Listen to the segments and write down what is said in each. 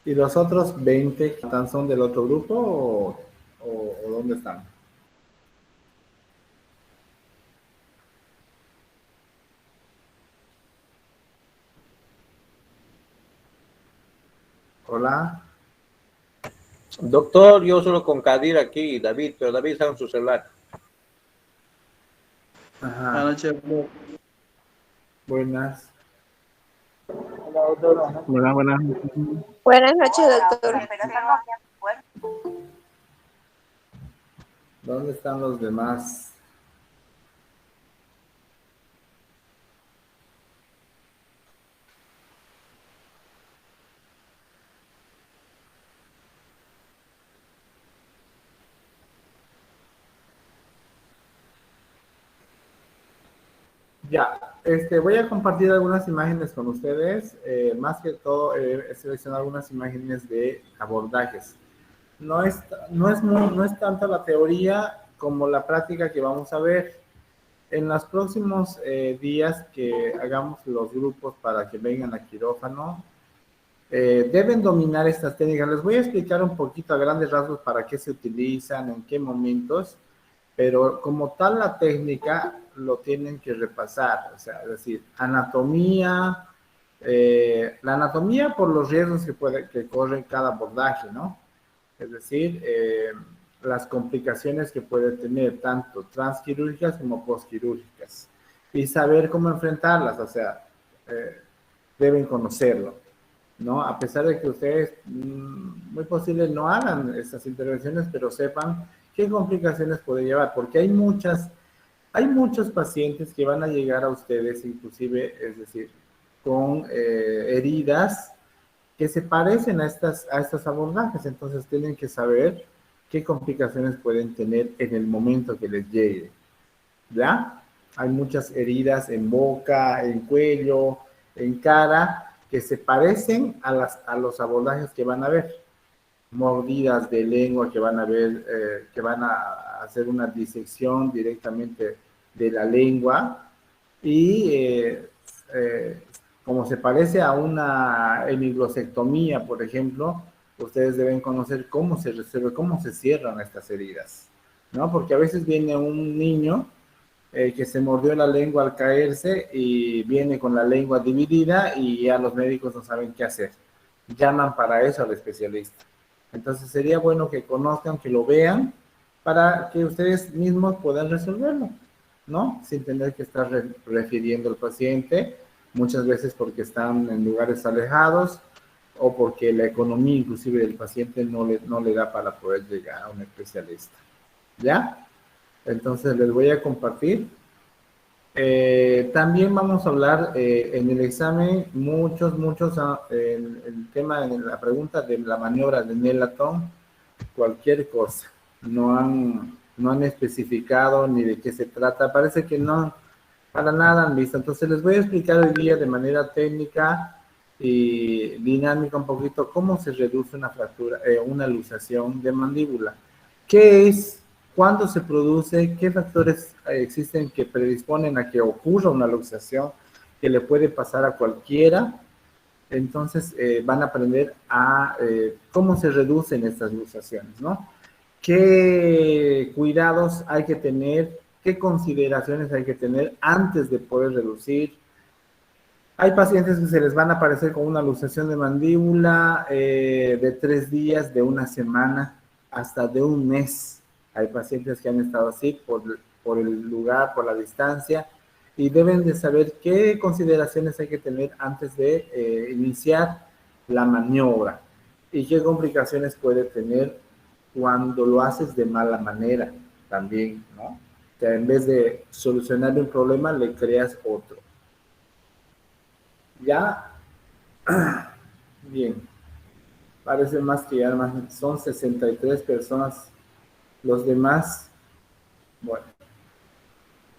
¿Y los otros 20 que están son del otro grupo o dónde están? Hola. Doctor, yo solo con Kadir aquí, David, pero David está en su celular. Ajá. Buenas noches. Buenas. Hola, doctor. Buenas, buenas. Buenas noches, doctor. ¿Dónde están los demás? Ya, voy a compartir algunas imágenes con ustedes. Más que todo, he seleccionado algunas imágenes de abordajes. No es tanto la teoría como la práctica que vamos a ver. En los próximos días que hagamos los grupos para que vengan a quirófano, deben dominar estas técnicas. Les voy a explicar un poquito a grandes rasgos para qué se utilizan, en qué momentos, pero como tal la técnica lo tienen que repasar, o sea, es decir, anatomía, la anatomía por los riesgos que corre cada abordaje, ¿no? Es decir, las complicaciones que puede tener tanto transquirúrgicas como postquirúrgicas y saber cómo enfrentarlas, o sea, deben conocerlo, ¿no? A pesar de que ustedes muy posible no hagan estas intervenciones, pero sepan qué complicaciones puede llevar, porque hay muchos pacientes que van a llegar a ustedes, inclusive, es decir, con heridas que se parecen a estos abordajes, entonces tienen que saber qué complicaciones pueden tener en el momento que les llegue, ¿ya? Hay muchas heridas en boca, en cuello, en cara, que se parecen a los abordajes que van a ver. Mordidas de lengua que van a ver, que van a hacer una disección directamente de la lengua y como se parece a una hemiglosectomía, por ejemplo, ustedes deben conocer cómo se resuelve, cómo se cierran estas heridas, ¿no? Porque a veces viene un niño que se mordió la lengua al caerse y viene con la lengua dividida y ya los médicos no saben qué hacer. Llaman para eso al especialista. Entonces sería bueno que conozcan, que lo vean, para que ustedes mismos puedan resolverlo, ¿no? Sin tener que estar refiriendo al paciente, muchas veces porque están en lugares alejados o porque la economía inclusive del paciente no le da para poder llegar a un especialista. ¿Ya? Entonces les voy a compartir. También vamos a hablar en el examen el tema, en la pregunta de la maniobra de Nelaton, cualquier cosa. No han especificado ni de qué se trata. Parece que no, para nada han visto. Entonces les voy a explicar hoy día de manera técnica y dinámica un poquito cómo se reduce una fractura, una luxación de mandíbula. ¿Qué es? ¿Cuándo se produce? ¿Qué factores existen que predisponen a que ocurra una luxación que le puede pasar a cualquiera? Entonces van a aprender a cómo se reducen estas luxaciones, ¿no? ¿Qué cuidados hay que tener? ¿Qué consideraciones hay que tener antes de poder reducir? Hay pacientes que se les van a aparecer con una luxación de mandíbula de 3 días, de una semana, hasta de un mes. Hay pacientes que han estado así por el lugar, por la distancia, y deben de saber qué consideraciones hay que tener antes de iniciar la maniobra y qué complicaciones puede tener cuando lo haces de mala manera también, ¿no? O sea, en vez de solucionar un problema, le creas otro. Ya, bien, parece más que ya más, son 63 personas. Los demás, bueno,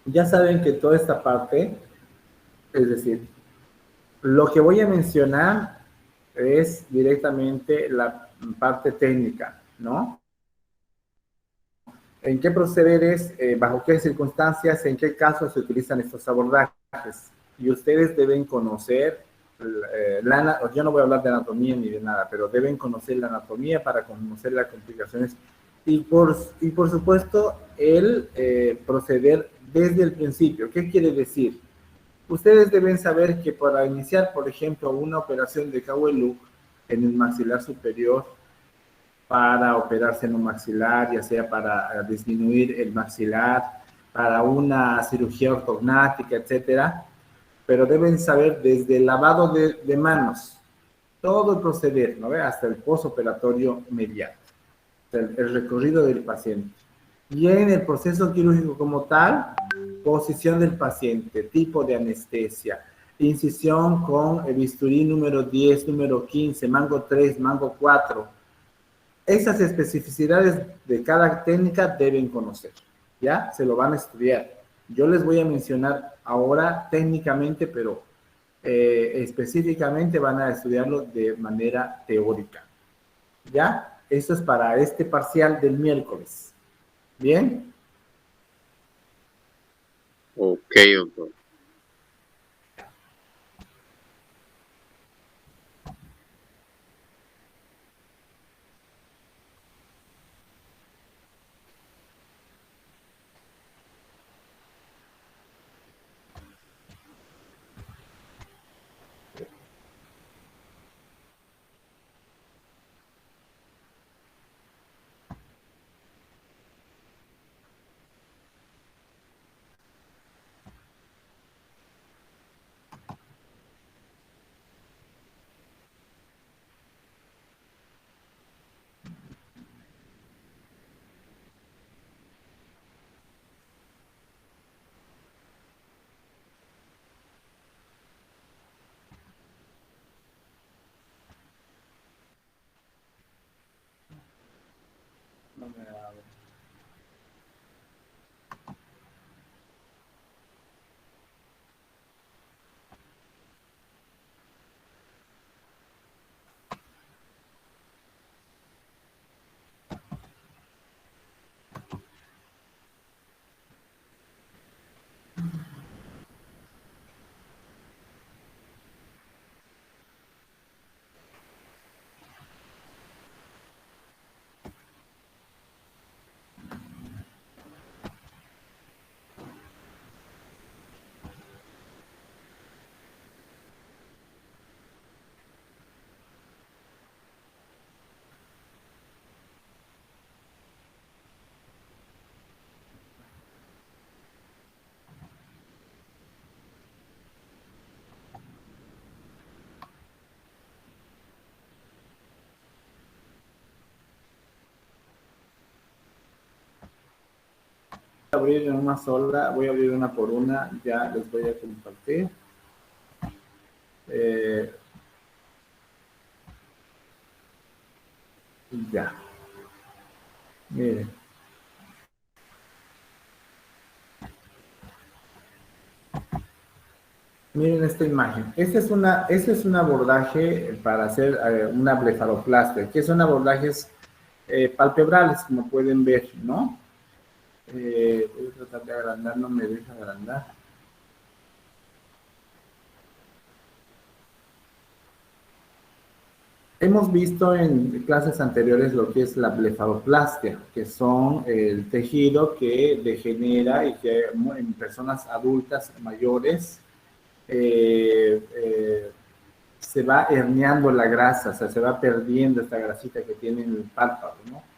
ya saben que toda esta parte, es decir, lo que voy a mencionar es directamente la parte técnica, ¿no? ¿En qué procederes, bajo qué circunstancias, en qué casos se utilizan estos abordajes? Y ustedes deben conocer yo no voy a hablar de anatomía ni de nada, pero deben conocer la anatomía para conocer las complicaciones y por supuesto el proceder desde el principio. ¿Qué quiere decir? Ustedes deben saber que para iniciar, por ejemplo, una operación de Kaweluk en el maxilar superior, para operar seno maxilar, ya sea para disminuir el maxilar, para una cirugía ortognática, etcétera, pero deben saber desde el lavado de manos, todo el proceder, ¿no ve? Hasta el postoperatorio inmediato, el recorrido del paciente. Y en el proceso quirúrgico como tal, posición del paciente, tipo de anestesia, incisión con el bisturí número 10, número 15, mango 3, mango 4. Esas especificidades de cada técnica deben conocer, ¿ya? Se lo van a estudiar. Yo les voy a mencionar ahora técnicamente, pero específicamente van a estudiarlo de manera teórica, ¿ya? Eso es para este parcial del miércoles. ¿Bien? Ok, doctor. No me abre. Voy a abrir en una sola, voy a abrir una por una, ya les voy a compartir. Ya. Miren. Miren esta imagen. Este es un abordaje para hacer una blefaroplastia, que son abordajes palpebrales, como pueden ver, ¿no? Voy a tratar de agrandar, no me deja agrandar. Hemos visto en clases anteriores lo que es la blefaroplastia, que son el tejido que degenera y que en personas adultas mayores se va herniando la grasa, o sea, se va perdiendo esta grasita que tiene en el párpado, ¿no?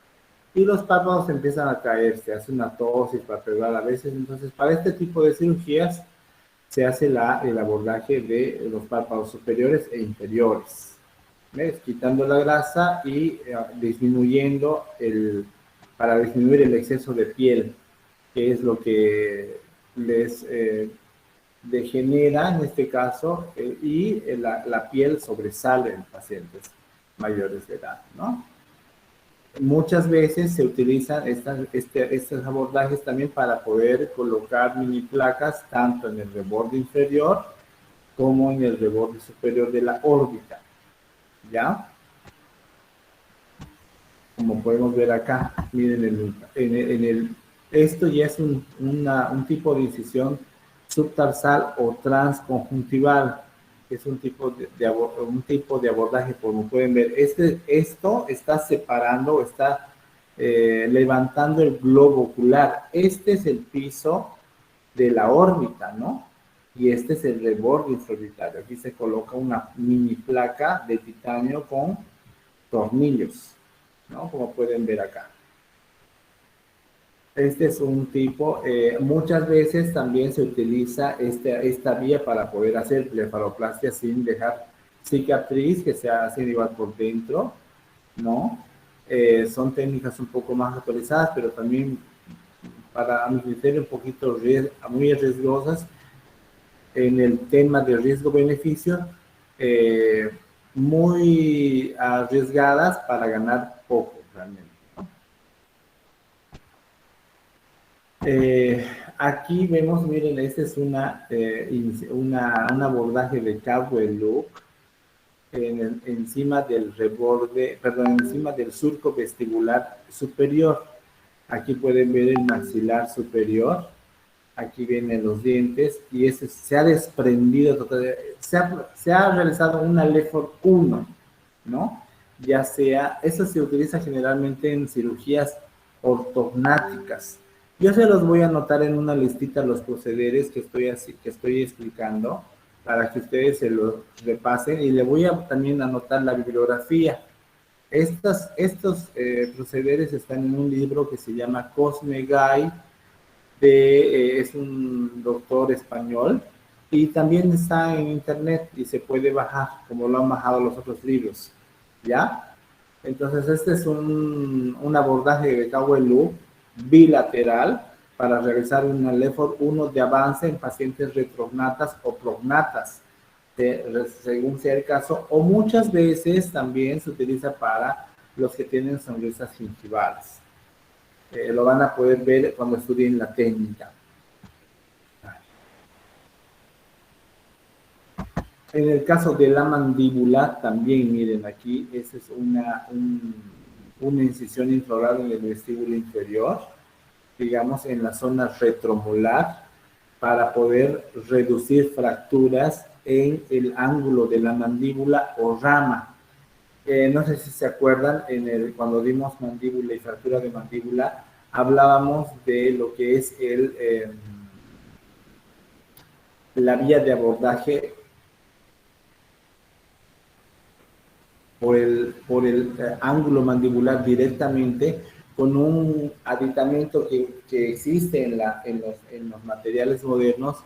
Y los párpados empiezan a caerse, hace una tosis palpebral a veces. Entonces, para este tipo de cirugías se hace el abordaje de los párpados superiores e inferiores. ¿Ves? Quitando la grasa y disminuyendo para disminuir el exceso de piel, que es lo que les degenera en este caso, y la piel sobresale en pacientes mayores de edad, ¿no? Muchas veces se utilizan estos abordajes también para poder colocar mini placas tanto en el reborde inferior como en el reborde superior de la órbita, ¿ya? Como podemos ver acá, miren, esto ya es un tipo de incisión subtarsal o transconjuntival. es un tipo un tipo de abordaje, como pueden ver. Esto está separando, está levantando el globo ocular. Este es el piso de la órbita, ¿no? Y este es el reborde intraorbitario. Aquí se coloca una mini placa de titanio con tornillos, ¿no? Como pueden ver acá. Este es un tipo, muchas veces también se utiliza esta vía para poder hacer blefaroplastia sin dejar cicatriz, que se hace igual por dentro, ¿no? Son técnicas un poco más actualizadas, pero también para mi criterio un poquito muy riesgosas en el tema de riesgo-beneficio, muy arriesgadas para ganar poco realmente. Aquí vemos, miren, este es un abordaje de Caldwell Loop encima del reborde, perdón, encima del surco vestibular superior. Aquí pueden ver el maxilar superior. Aquí vienen los dientes y ese se ha desprendido, se ha realizado una LEFOR 1, ¿no? Ya sea, eso se utiliza generalmente en cirugías ortognáticas. Yo se los voy a anotar en una listita los procederes que estoy explicando para que ustedes se los repasen y le voy a también anotar la bibliografía. Estos procederes están en un libro que se llama Cosme Guy, es un doctor español y también está en internet y se puede bajar, como lo han bajado los otros libros, ¿ya? Entonces este es un abordaje de Caldwell Loop bilateral para realizar una LEFOR 1 de avance en pacientes retrognatas o prognatas, según sea el caso, o muchas veces también se utiliza para los que tienen sonrisas gingivales. Lo van a poder ver cuando estudien la técnica. En el caso de la mandíbula, también miren aquí, esa es una incisión infraoral en el vestíbulo inferior, digamos en la zona retromolar, para poder reducir fracturas en el ángulo de la mandíbula o rama. No sé si se acuerdan, cuando dimos mandíbula y fractura de mandíbula, hablábamos de lo que es la vía de abordaje por el ángulo mandibular directamente con un aditamento que existe en los materiales modernos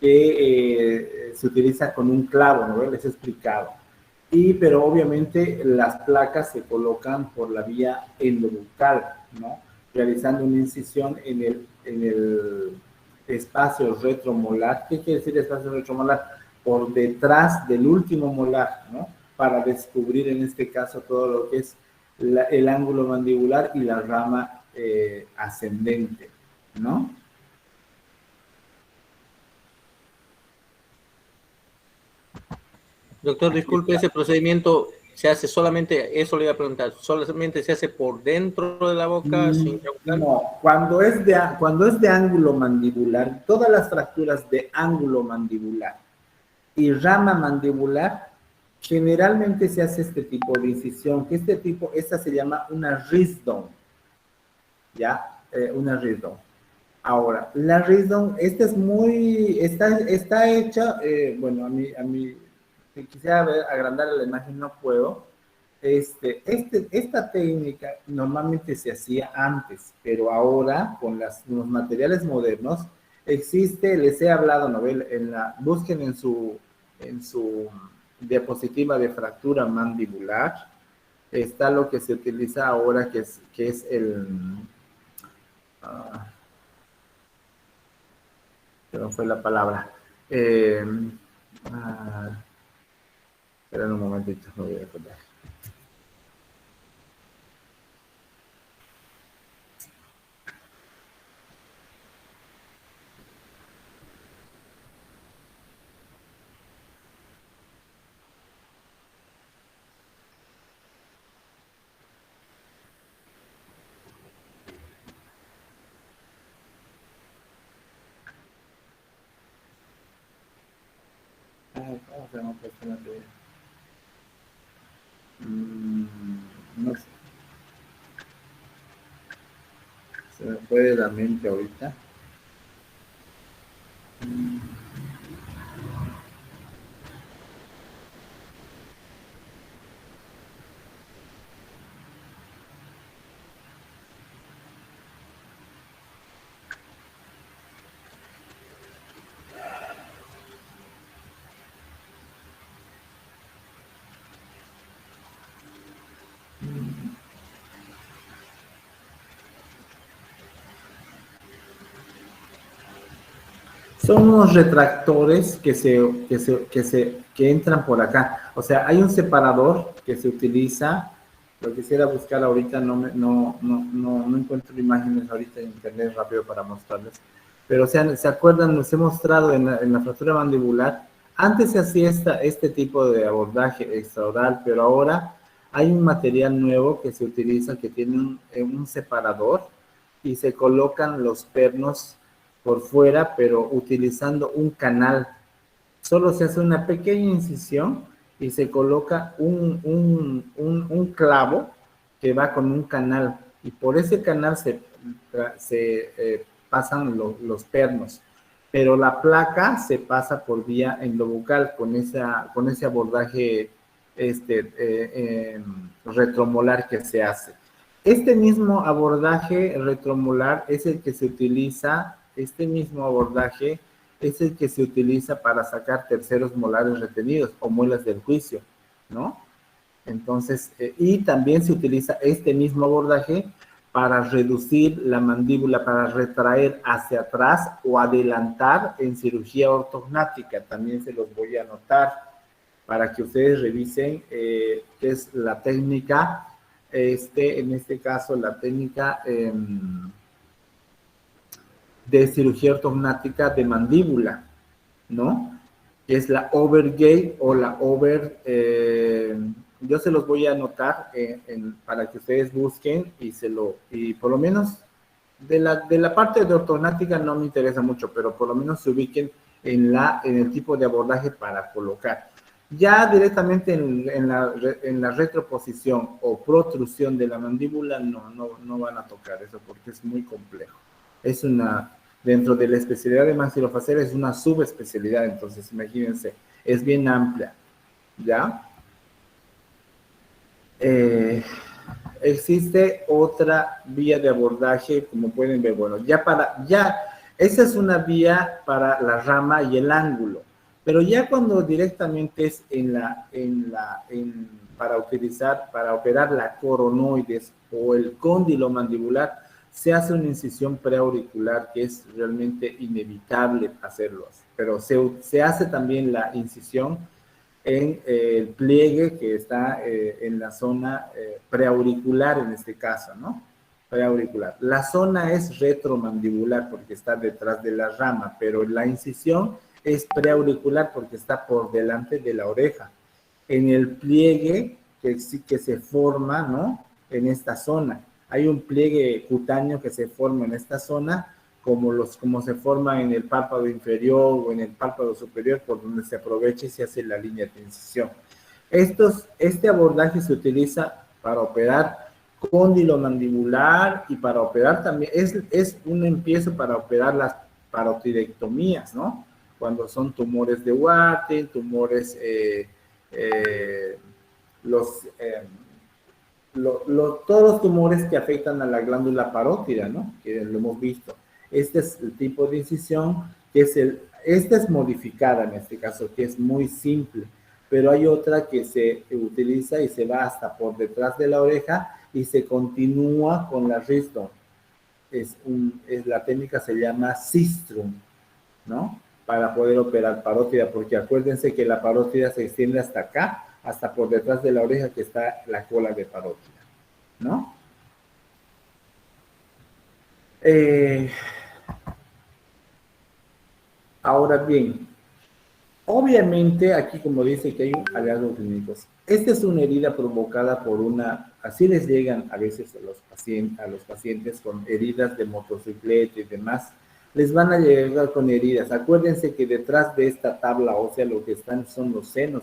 que se utiliza con un clavo, ¿no? Les he explicado. Pero obviamente las placas se colocan por la vía endobucal, ¿no? Realizando una incisión en el espacio retromolar. ¿Qué quiere decir espacio retromolar? Por detrás del último molar, ¿no? Para descubrir en este caso todo lo que es el ángulo mandibular y la rama ascendente, ¿no? Doctor, disculpe, ese procedimiento se hace solamente, eso le iba a preguntar, solamente se hace por dentro de la boca, sin trabucar. No, cuando es de ángulo mandibular, todas las fracturas de ángulo mandibular y rama mandibular, generalmente se hace este tipo de incisión, que esta se llama una Risdon, ¿ya? Una Risdon. Ahora, la Risdon, esta es está hecha, bueno, a mí, si quisiera agrandar la imagen no puedo. Esta técnica normalmente se hacía antes, pero ahora con los materiales modernos existe, les he hablado, ¿no? Busquen en su diapositiva de fractura mandibular, está lo que se utiliza ahora, que es no fue la palabra. Esperen un momentito, me voy a acordar. No sé. Se me fue de la mente ahorita. Son unos retractores que entran por acá. O sea, hay un separador que se utiliza. Lo quisiera buscar ahorita, no encuentro imágenes ahorita en internet rápido para mostrarles. Pero ¿se acuerdan? Les he mostrado en la fractura mandibular. Antes se hacía este tipo de abordaje extraoral, pero ahora hay un material nuevo que se utiliza que tiene un separador y se colocan los pernos por fuera, pero utilizando un canal. Solo se hace una pequeña incisión y se coloca un clavo que va con un canal, y por ese canal se pasan los pernos, pero la placa se pasa por vía endobucal con ese abordaje retromolar que se hace. Este mismo abordaje retromolar es el que se utiliza, para sacar terceros molares retenidos o muelas del juicio, ¿no? Entonces, y también se utiliza este mismo abordaje para reducir la mandíbula, para retraer hacia atrás o adelantar en cirugía ortognática. También se los voy a anotar para que ustedes revisen qué es la técnica, en este caso la técnica de cirugía ortognática de mandíbula, ¿no? Es la overgate o la yo se los voy a anotar para que ustedes busquen y por lo menos de la parte de ortognática no me interesa mucho, pero por lo menos se ubiquen en el tipo de abordaje para colocar. Ya directamente en la retroposición o protrusión de la mandíbula no van a tocar eso porque es muy complejo. Dentro de la especialidad de maxilofacial es una subespecialidad, entonces imagínense, es bien amplia, ¿ya? Existe otra vía de abordaje, como pueden ver, bueno, esa es una vía para la rama y el ángulo, pero ya cuando directamente es para operar la coronoides o el cóndilo mandibular, se hace una incisión preauricular que es realmente inevitable hacerlo, pero se hace también la incisión en el pliegue que está en la zona preauricular en este caso, ¿no? Preauricular. La zona es retromandibular porque está detrás de la rama, pero la incisión es preauricular porque está por delante de la oreja. En el pliegue que se forma, ¿no? En esta zona. Hay un pliegue cutáneo que se forma en esta zona, como se forma en el párpado inferior o en el párpado superior, por donde se aprovecha y se hace la línea de incisión. Este abordaje se utiliza para operar cóndilo mandibular y para operar también, es un empiezo para operar las parotirectomías, ¿no? Cuando son tumores de Warthin, tumores, todos los tumores que afectan a la glándula parótida, ¿no? Que lo hemos visto. Este es el tipo de incisión, esta es modificada en este caso, que es muy simple, pero hay otra que se utiliza y se va hasta por detrás de la oreja y se continúa con la Risdon. La técnica se llama sistrum, ¿no? Para poder operar parótida, porque acuérdense que la parótida se extiende hasta acá, hasta por detrás de la oreja que está la cola de parótida, ¿no? Ahora bien, obviamente aquí como dice que hay hallazgos clínicos. Esta es una herida provocada por así les llegan a veces a los pacientes con heridas de motocicleta y demás, les van a llegar con heridas. Acuérdense que detrás de esta tabla ósea lo que están son los senos.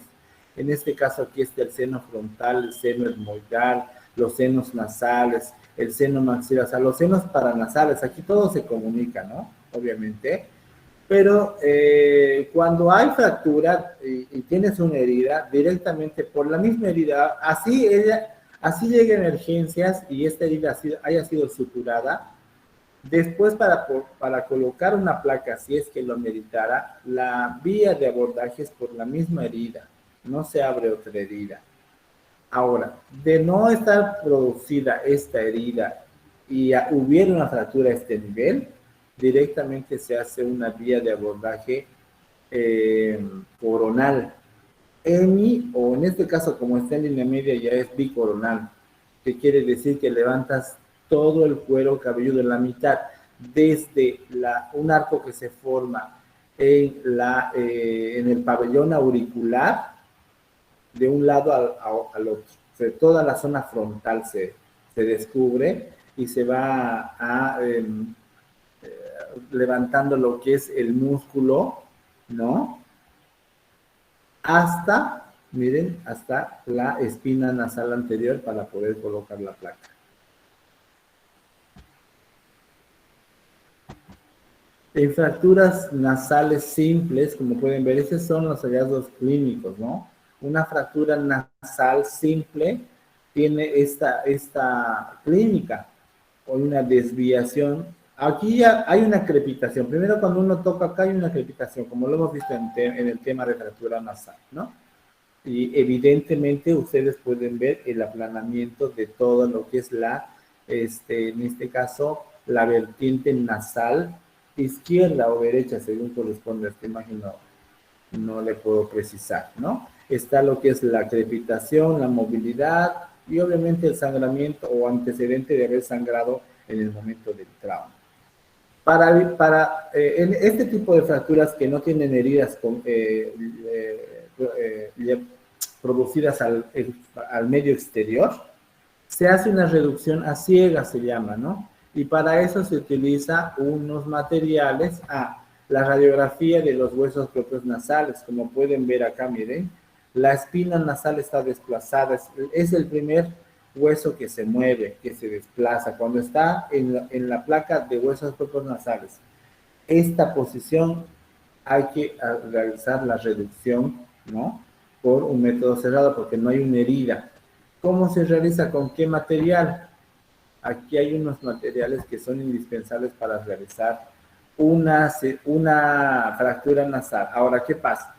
En este caso aquí está el seno frontal, el seno etmoidal, los senos nasales, el seno maxilar, o sea, los senos paranasales. Aquí todo se comunica, ¿no? Obviamente. Pero cuando hay fractura y tienes una herida, directamente por la misma herida, así llega a emergencias y esta herida haya sido suturada. Después, para colocar una placa, si es que lo meritara, la vía de abordaje es por la misma herida, no se abre otra herida. Ahora, de no estar producida esta herida y hubiera una fractura a este nivel, directamente se hace una vía de abordaje coronal. O en este caso, como está en línea media, ya es bicoronal, que quiere decir que levantas todo el cuero cabelludo en la mitad, desde un arco que se forma en el pabellón auricular, de un lado al otro. O sea, toda la zona frontal se descubre y se va levantando lo que es el músculo, ¿no? Miren, hasta la espina nasal anterior para poder colocar la placa. En fracturas nasales simples, como pueden ver, esos son los hallazgos clínicos, ¿no? Una fractura nasal simple tiene esta clínica, o una desviación. Aquí ya hay una crepitación. Primero, cuando uno toca acá, hay una crepitación, como lo hemos visto en el tema de fractura nasal, ¿no? Y evidentemente ustedes pueden ver el aplanamiento de todo lo que es en este caso, la vertiente nasal, izquierda o derecha, según corresponde a esta imagen, no le puedo precisar, ¿no? Está lo que es la crepitación, la movilidad y obviamente el sangramiento o antecedente de haber sangrado en el momento del trauma. En este tipo de fracturas que no tienen heridas producidas al medio exterior, se hace una reducción a ciegas, se llama, ¿no? Y para eso se utiliza unos materiales, la radiografía de los huesos propios nasales, como pueden ver acá, miren, la espina nasal está desplazada, es el primer hueso que se mueve, que se desplaza, cuando está en la placa de huesos propios nasales. Esta posición hay que realizar la reducción, ¿no? Por un método cerrado, porque no hay una herida. ¿Cómo se realiza? ¿Con qué material? Aquí hay unos materiales que son indispensables para realizar una fractura nasal. Ahora, ¿qué pasa?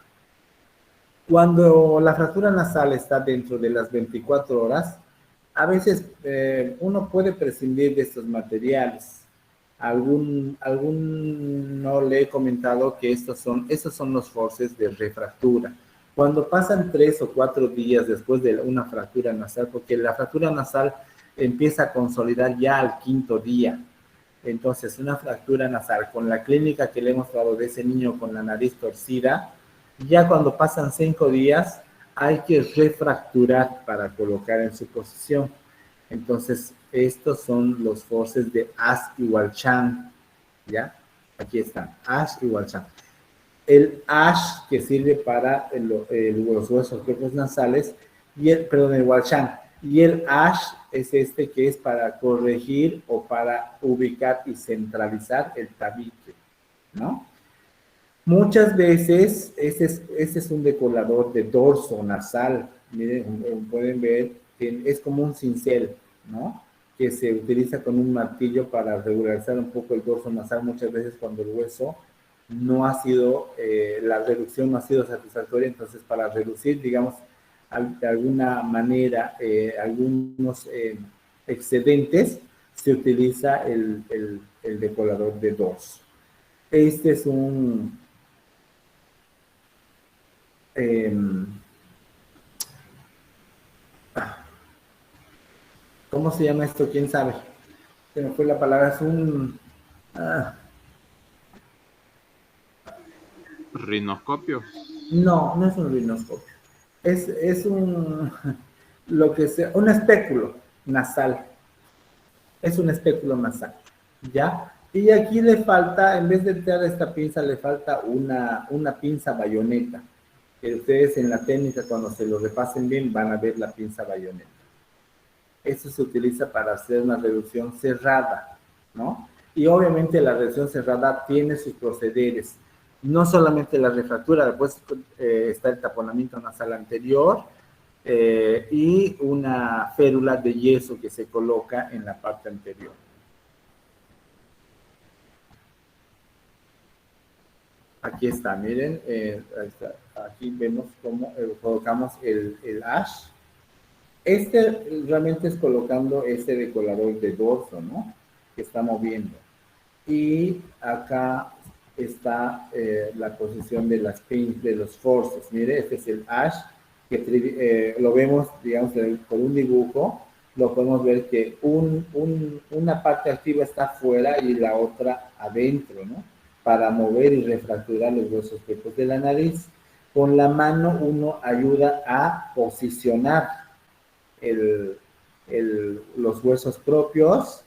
Cuando la fractura nasal está dentro de las 24 horas, a veces uno puede prescindir de estos materiales. No le he comentado que estos son los forces de refractura. Cuando pasan 3 o 4 días después de una fractura nasal, porque la fractura nasal empieza a consolidar ya al 5.º día. Entonces, una fractura nasal con la clínica que le hemos dado de ese niño con la nariz torcida, ya cuando pasan 5 días, hay que refracturar para colocar en su posición. Entonces, estos son los forces de Ash y Walchand, ¿ya? Aquí están, Ash y Walchand. El Ash, que sirve para los huesos propios nasales, el Walchand. Y el Ash es este que es para corregir o para ubicar y centralizar el tabique, ¿no? Muchas veces, este es un decolador de dorso nasal. Miren, pueden ver que es como un cincel, ¿no? Que se utiliza con un martillo para regularizar un poco el dorso nasal, muchas veces cuando el hueso no ha sido, la reducción no ha sido satisfactoria. Entonces, para reducir, digamos, de alguna manera, algunos excedentes, se utiliza el decolador de dorso. Este es ¿cómo se llama esto? ¿Quién sabe? Se me fue la palabra, es un... ¿Rinoscopio? No, no es un rinoscopio. Es un espéculo nasal. Es un espéculo nasal, ¿ya? Y aquí le falta, en vez de entrar esta pinza, le falta una pinza bayoneta. Que ustedes en la técnica, cuando se lo repasen bien, van a ver la pinza bayoneta. Esto se utiliza para hacer una reducción cerrada, ¿no? Y obviamente la reducción cerrada tiene sus procederes. No solamente la refractura, después está el taponamiento nasal anterior y una férula de yeso que se coloca en la parte anterior. Aquí está, miren, aquí vemos cómo colocamos el ash. Realmente es colocando este decorador de dorso, ¿no? Que está moviendo. Y acá está la posición de las pins, de los forces. Mire, este es el ash, que lo vemos, digamos, por un dibujo, lo podemos ver que una parte activa está afuera y la otra adentro, ¿no? Para mover y refracturar los huesos secos de la nariz. Con la mano uno ayuda a posicionar los huesos propios,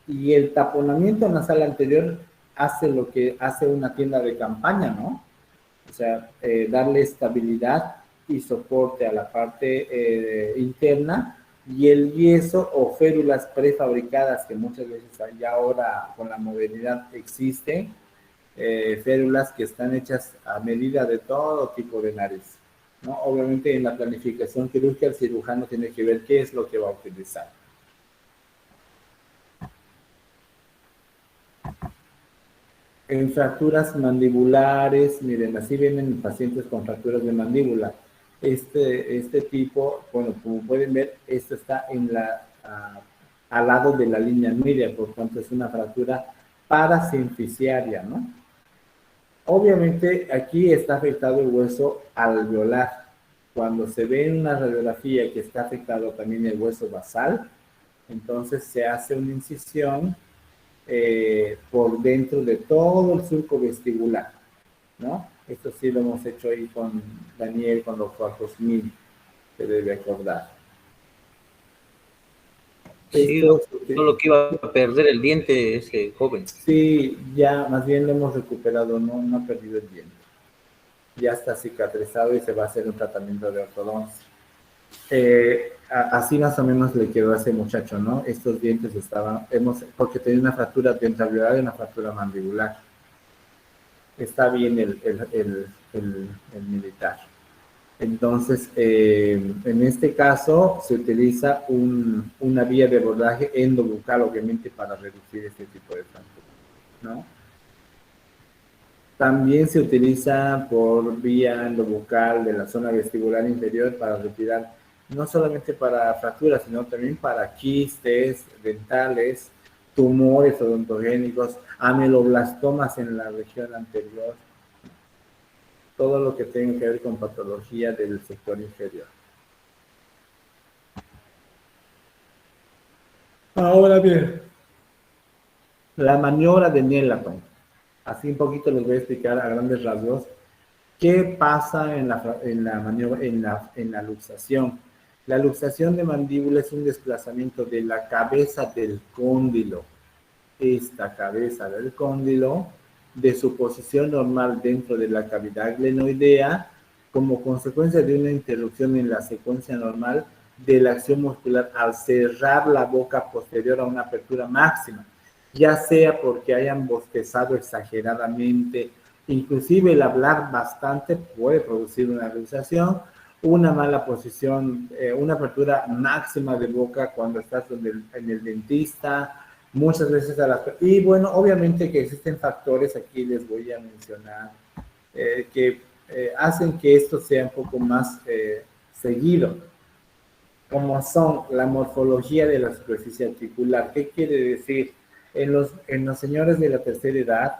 y el taponamiento nasal anterior hace lo que hace una tienda de campaña, ¿no? O sea, darle estabilidad y soporte a la parte interna, y el yeso o férulas prefabricadas que muchas veces ya ahora con la modernidad existen, férulas que están hechas a medida de todo tipo de nariz, ¿no? Obviamente en la planificación quirúrgica el cirujano tiene que ver qué es lo que va a utilizar. En fracturas mandibulares, miren, así vienen pacientes con fracturas de mandíbula. Este tipo, bueno, como pueden ver, esto está al lado de la línea media, por tanto es una fractura parasinfisiaria, ¿no? Obviamente aquí está afectado el hueso alveolar. Cuando se ve en una radiografía que está afectado también el hueso basal, entonces se hace una incisión por dentro de todo el surco vestibular, ¿no? Esto sí lo hemos hecho ahí con Daniel, con los cuartos mil, se debe acordar. Sí, solo que iba a perder el diente ese joven. Sí, ya más bien lo hemos recuperado, no ha perdido el diente. Ya está cicatrizado y se va a hacer un tratamiento de ortodoncia. Así más o menos le quedó a ese muchacho, ¿no? Estos dientes porque tenía una fractura dentalveolar y una fractura mandibular. Está bien el militar. Entonces, en este caso se utiliza una vía de abordaje endobucal, obviamente, para reducir este tipo de fracturas, ¿no? También se utiliza por vía endobucal de la zona vestibular inferior para retirar, no solamente para fracturas, sino también para quistes dentales, tumores odontogénicos, ameloblastomas en la región anterior, todo lo que tenga que ver con patología del sector inferior. Ahora bien, la maniobra de Nelaton. Así un poquito les voy a explicar a grandes rasgos qué pasa en la maniobra, en la luxación. La luxación de mandíbula es un desplazamiento de la cabeza del cóndilo, esta cabeza del cóndilo, de su posición normal dentro de la cavidad glenoidea, como consecuencia de una interrupción en la secuencia normal de la acción muscular al cerrar la boca posterior a una apertura máxima, ya sea porque hayan bostezado exageradamente, inclusive el hablar bastante puede producir una luxación, una mala posición, una apertura máxima de boca cuando estás en el dentista, muchas veces y bueno, obviamente que existen factores, aquí les voy a mencionar, que hacen que esto sea un poco más seguido, como son la morfología de la superficie articular. ¿Qué quiere decir? En los señores de la tercera edad,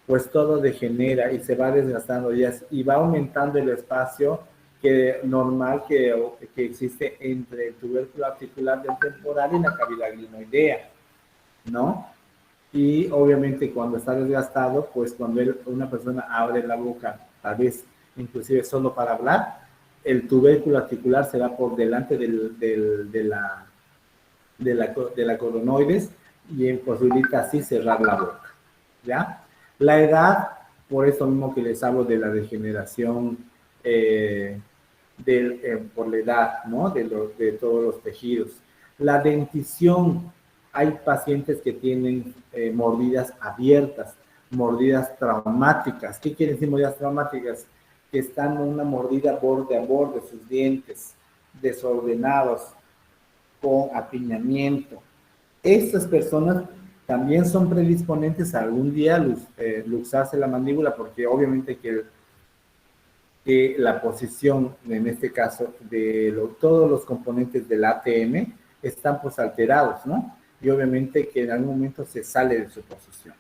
pues todo degenera y se va desgastando y va aumentando el espacio normal que existe entre el tubérculo articular del temporal y la cavidad glenoidea, ¿no? Y obviamente cuando está desgastado, pues cuando una persona abre la boca, tal vez inclusive solo para hablar, el tubérculo articular se va por delante de la coronoides y imposibilita así cerrar la boca, ¿ya? La edad, por eso mismo que les hablo de la degeneración por la edad, ¿no? De todos los tejidos. La dentición, hay pacientes que tienen mordidas abiertas, mordidas traumáticas. ¿Qué quiere decir mordidas traumáticas? Que están en una mordida borde a borde, sus dientes desordenados, con apiñamiento. Estas personas también son predisponentes a algún día luxarse la mandíbula, porque obviamente que la posición, en este caso, de todos los componentes del ATM están pues alterados, ¿no? Y obviamente que en algún momento se sale de su posición.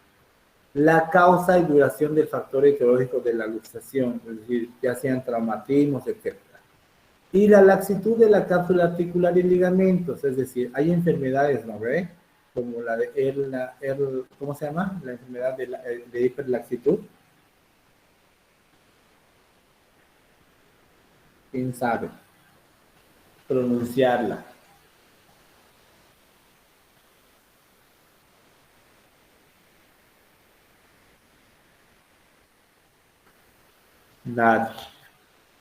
La causa y duración del factor etiológico de la luxación, es decir, ya sean traumatismos, etc. Y la laxitud de la cápsula articular y ligamentos, es decir, hay enfermedades, ¿no ve? Como la de ¿cómo se llama? La enfermedad de hiperlaxitud. ¿Quién sabe pronunciarla? Nadie.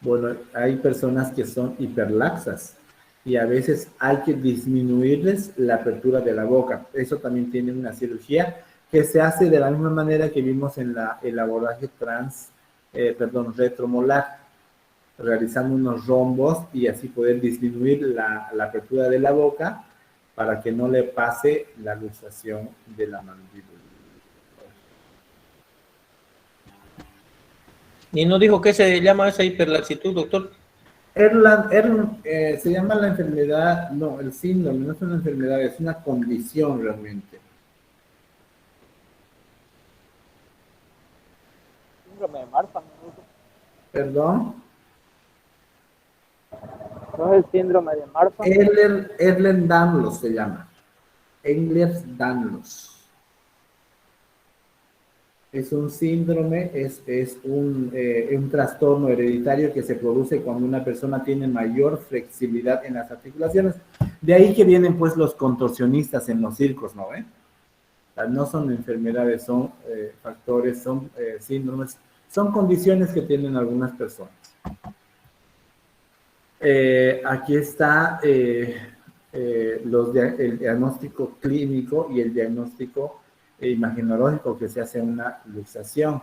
Bueno, hay personas que son hiperlaxas y a veces hay que disminuirles la apertura de la boca. Eso también tiene una cirugía que se hace de la misma manera que vimos en el abordaje retromolar, realizando unos rombos y así poder disminuir la apertura de la boca para que no le pase la luxación de la mandíbula. ¿Y no dijo qué se llama esa hiperlaxitud, doctor? Se llama la enfermedad, no, el síndrome, no es una enfermedad, es una condición realmente. Síndrome de Marfan, ¿no? ¿Perdón? ¿No es el síndrome de Marfan? Ehlers-Danlos se llama. Ehlers-Danlos. Es un síndrome, es un trastorno hereditario que se produce cuando una persona tiene mayor flexibilidad en las articulaciones. De ahí que vienen pues los contorsionistas en los circos, ¿no ven? No son enfermedades, son factores, son síndromes, son condiciones que tienen algunas personas. Aquí está el diagnóstico clínico y el diagnóstico imaginológico que se hace una luxación.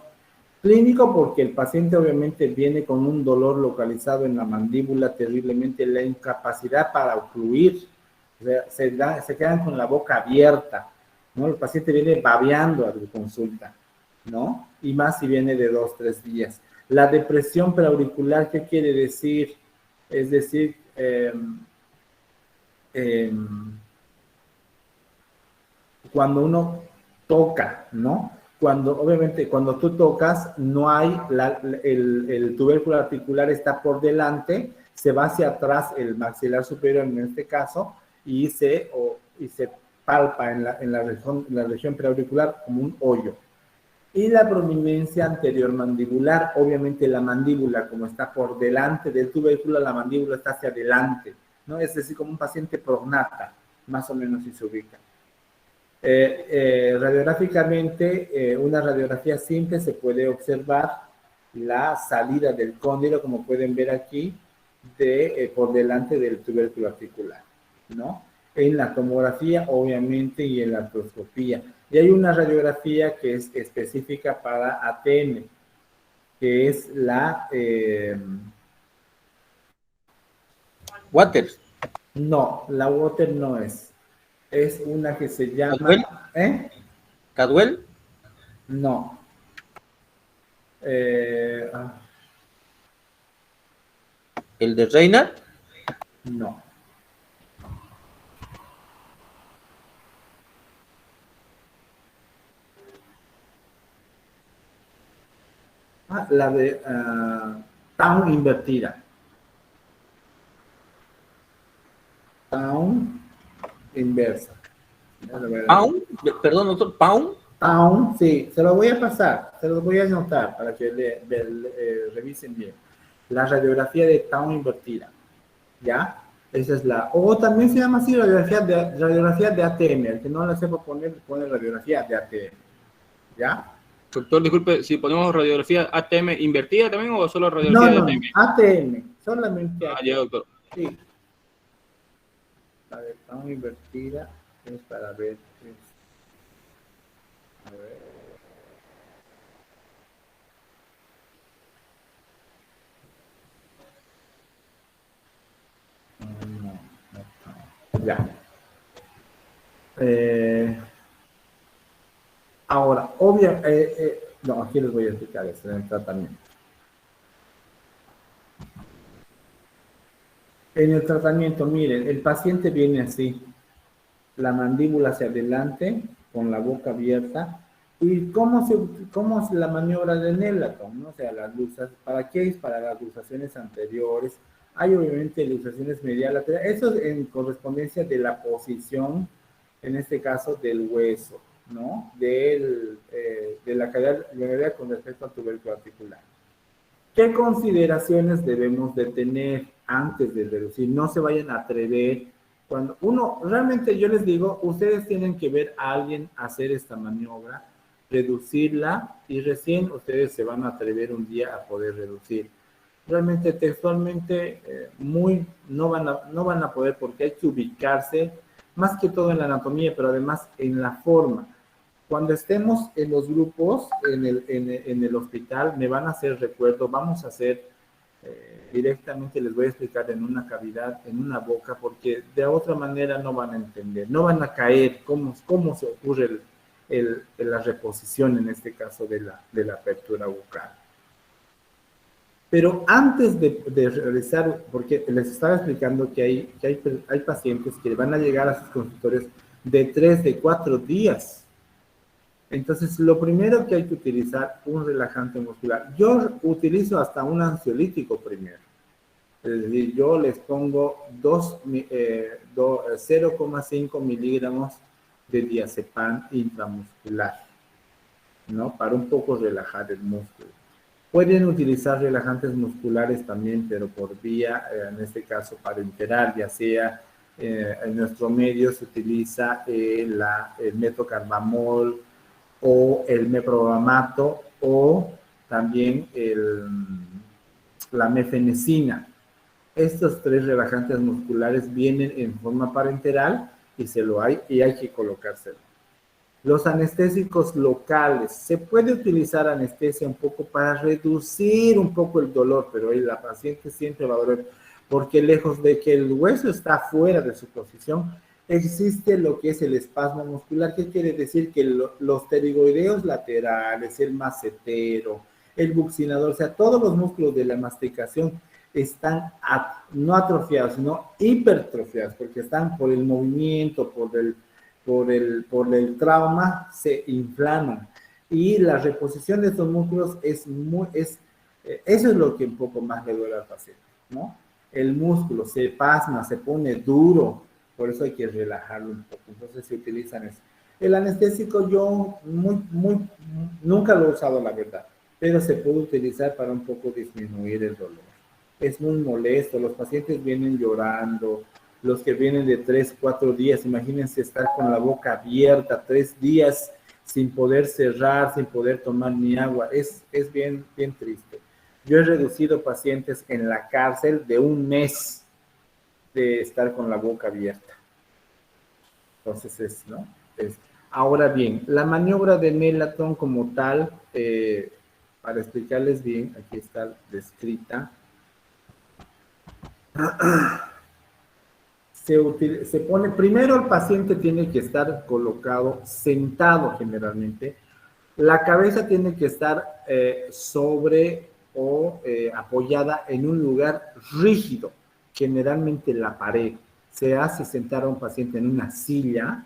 Clínico porque el paciente obviamente viene con un dolor localizado en la mandíbula terriblemente, la incapacidad para ocluir, o sea, se quedan con la boca abierta, ¿no? El paciente viene babeando a tu consulta, ¿no? Y más si viene de 2-3 días. La depresión preauricular, ¿qué quiere decir? Es decir, cuando uno toca, ¿no? Obviamente, cuando tú tocas, no hay, el tubérculo articular está por delante, se va hacia atrás el maxilar superior en este caso, y se palpa en la región preauricular como un hoyo. Y la prominencia anterior mandibular, obviamente la mandíbula, como está por delante del tubérculo, la mandíbula está hacia adelante, ¿no? Es decir, como un paciente prognata, más o menos si se ubica. Radiográficamente, una radiografía simple se puede observar la salida del cóndilo, como pueden ver aquí, por delante del tubérculo articular, ¿no? En la tomografía, obviamente, y en la artroscopía. Y hay una radiografía que es específica para ATM, que es la... Waters. No, la Water no es. Es una que se llama... ¿Cadwell? ¿Cadwell? No. ¿El de Reina? No. La de Town invertida. Town inversa. ¿Pound? Perdón, doctor, ¿Pound? Town, sí, se lo voy a pasar, se lo voy a anotar para que revisen bien. La radiografía de Town invertida, ¿ya? Esa es o también se llama así radiografía de ATM, el que no la sepa poner, pone radiografía de ATM, ¿Ya? Doctor, disculpe, si ponemos radiografía ATM invertida también o solo No, radiografía de no, ATM. ATM, solamente Ah, ATM. ya, doctor. Sí. A ver, estamos invertida, es para ver. A ver. No, no está. Ya. Ahora, no, aquí les voy a explicar esto en el tratamiento. En el tratamiento, miren, el paciente viene así, la mandíbula hacia adelante, con la boca abierta. ¿Y cómo es la maniobra de Nelaton? ¿No? O sea, ¿para qué es? Para las luxaciones anteriores. Hay obviamente luxaciones mediales laterales. Eso es en correspondencia de la posición, en este caso, del hueso, ¿no? De la cadera con respecto al tubérculo articular. ¿Qué consideraciones debemos de tener antes de reducir? No se vayan a atrever. Cuando realmente yo les digo, ustedes tienen que ver a alguien hacer esta maniobra, reducirla y recién ustedes se van a atrever un día a poder reducir. Realmente textualmente no van a poder porque hay que ubicarse más que todo en la anatomía, pero además en la forma. Cuando estemos en los grupos, en el hospital, me van a hacer recuerdo, vamos a hacer directamente, les voy a explicar en una cavidad, en una boca, porque de otra manera no van a entender, no van a caer cómo se ocurre la reposición, en este caso, de la apertura bucal. Pero antes de realizar, porque les estaba explicando que hay pacientes que van a llegar a sus consultorios de 3, de 4 días. Entonces, lo primero que hay que utilizar, un relajante muscular. Yo utilizo hasta un ansiolítico primero. Es decir, yo les pongo 0,5 miligramos de diazepam intramuscular, ¿no? Para un poco relajar el músculo. Pueden utilizar relajantes musculares también, pero por vía, en este caso, parenteral, ya sea en nuestro medio se utiliza el metocarbamol, o el meprobamato, o también la mefenecina. Estos 3 relajantes musculares vienen en forma parenteral y hay que colocárselo. Los anestésicos locales, se puede utilizar anestesia un poco para reducir un poco el dolor, pero la paciente siempre va a doler, porque lejos de que el hueso está fuera de su posición, existe lo que es el espasmo muscular. ¿Qué quiere decir? Que los pterigoideos laterales, el macetero, el buccinador, o sea, todos los músculos de la masticación están no atrofiados, sino hipertrofiados, porque están por el movimiento, por el trauma, se inflaman. Y la reposición de estos músculos eso es lo que un poco más le duele al paciente, ¿no? El músculo se pasma, se pone duro, por eso hay que relajarlo un poco. Entonces se utilizan eso. El anestésico yo nunca lo he usado, la verdad, pero se puede utilizar para un poco disminuir el dolor. Es muy molesto, los pacientes vienen llorando, los que vienen de 3, 4 días, imagínense estar con la boca abierta 3 días sin poder cerrar, sin poder tomar ni agua, es bien, bien triste. Yo he reducido pacientes en la cárcel de 1 mes de estar con la boca abierta. Entonces ahora bien, la maniobra de Nelaton como tal, para explicarles bien, aquí está descrita. Se pone, primero el paciente tiene que estar colocado sentado generalmente, la cabeza tiene que estar sobre o apoyada en un lugar rígido, generalmente la pared. Se hace sentar a un paciente en una silla,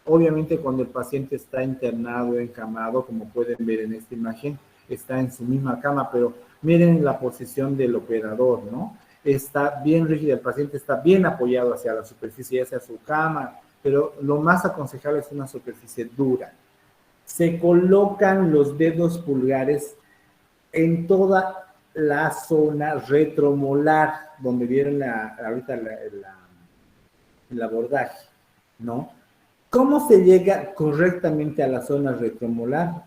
obviamente cuando el paciente está internado, encamado, como pueden ver en esta imagen, está en su misma cama, pero miren la posición del operador, ¿no? Está bien rígida, el paciente está bien apoyado hacia la superficie, hacia su cama, pero lo más aconsejable es una superficie dura. Se colocan los dedos pulgares en toda la zona retromolar, donde vieron ahorita el abordaje, ¿no? ¿Cómo se llega correctamente a la zona retromolar?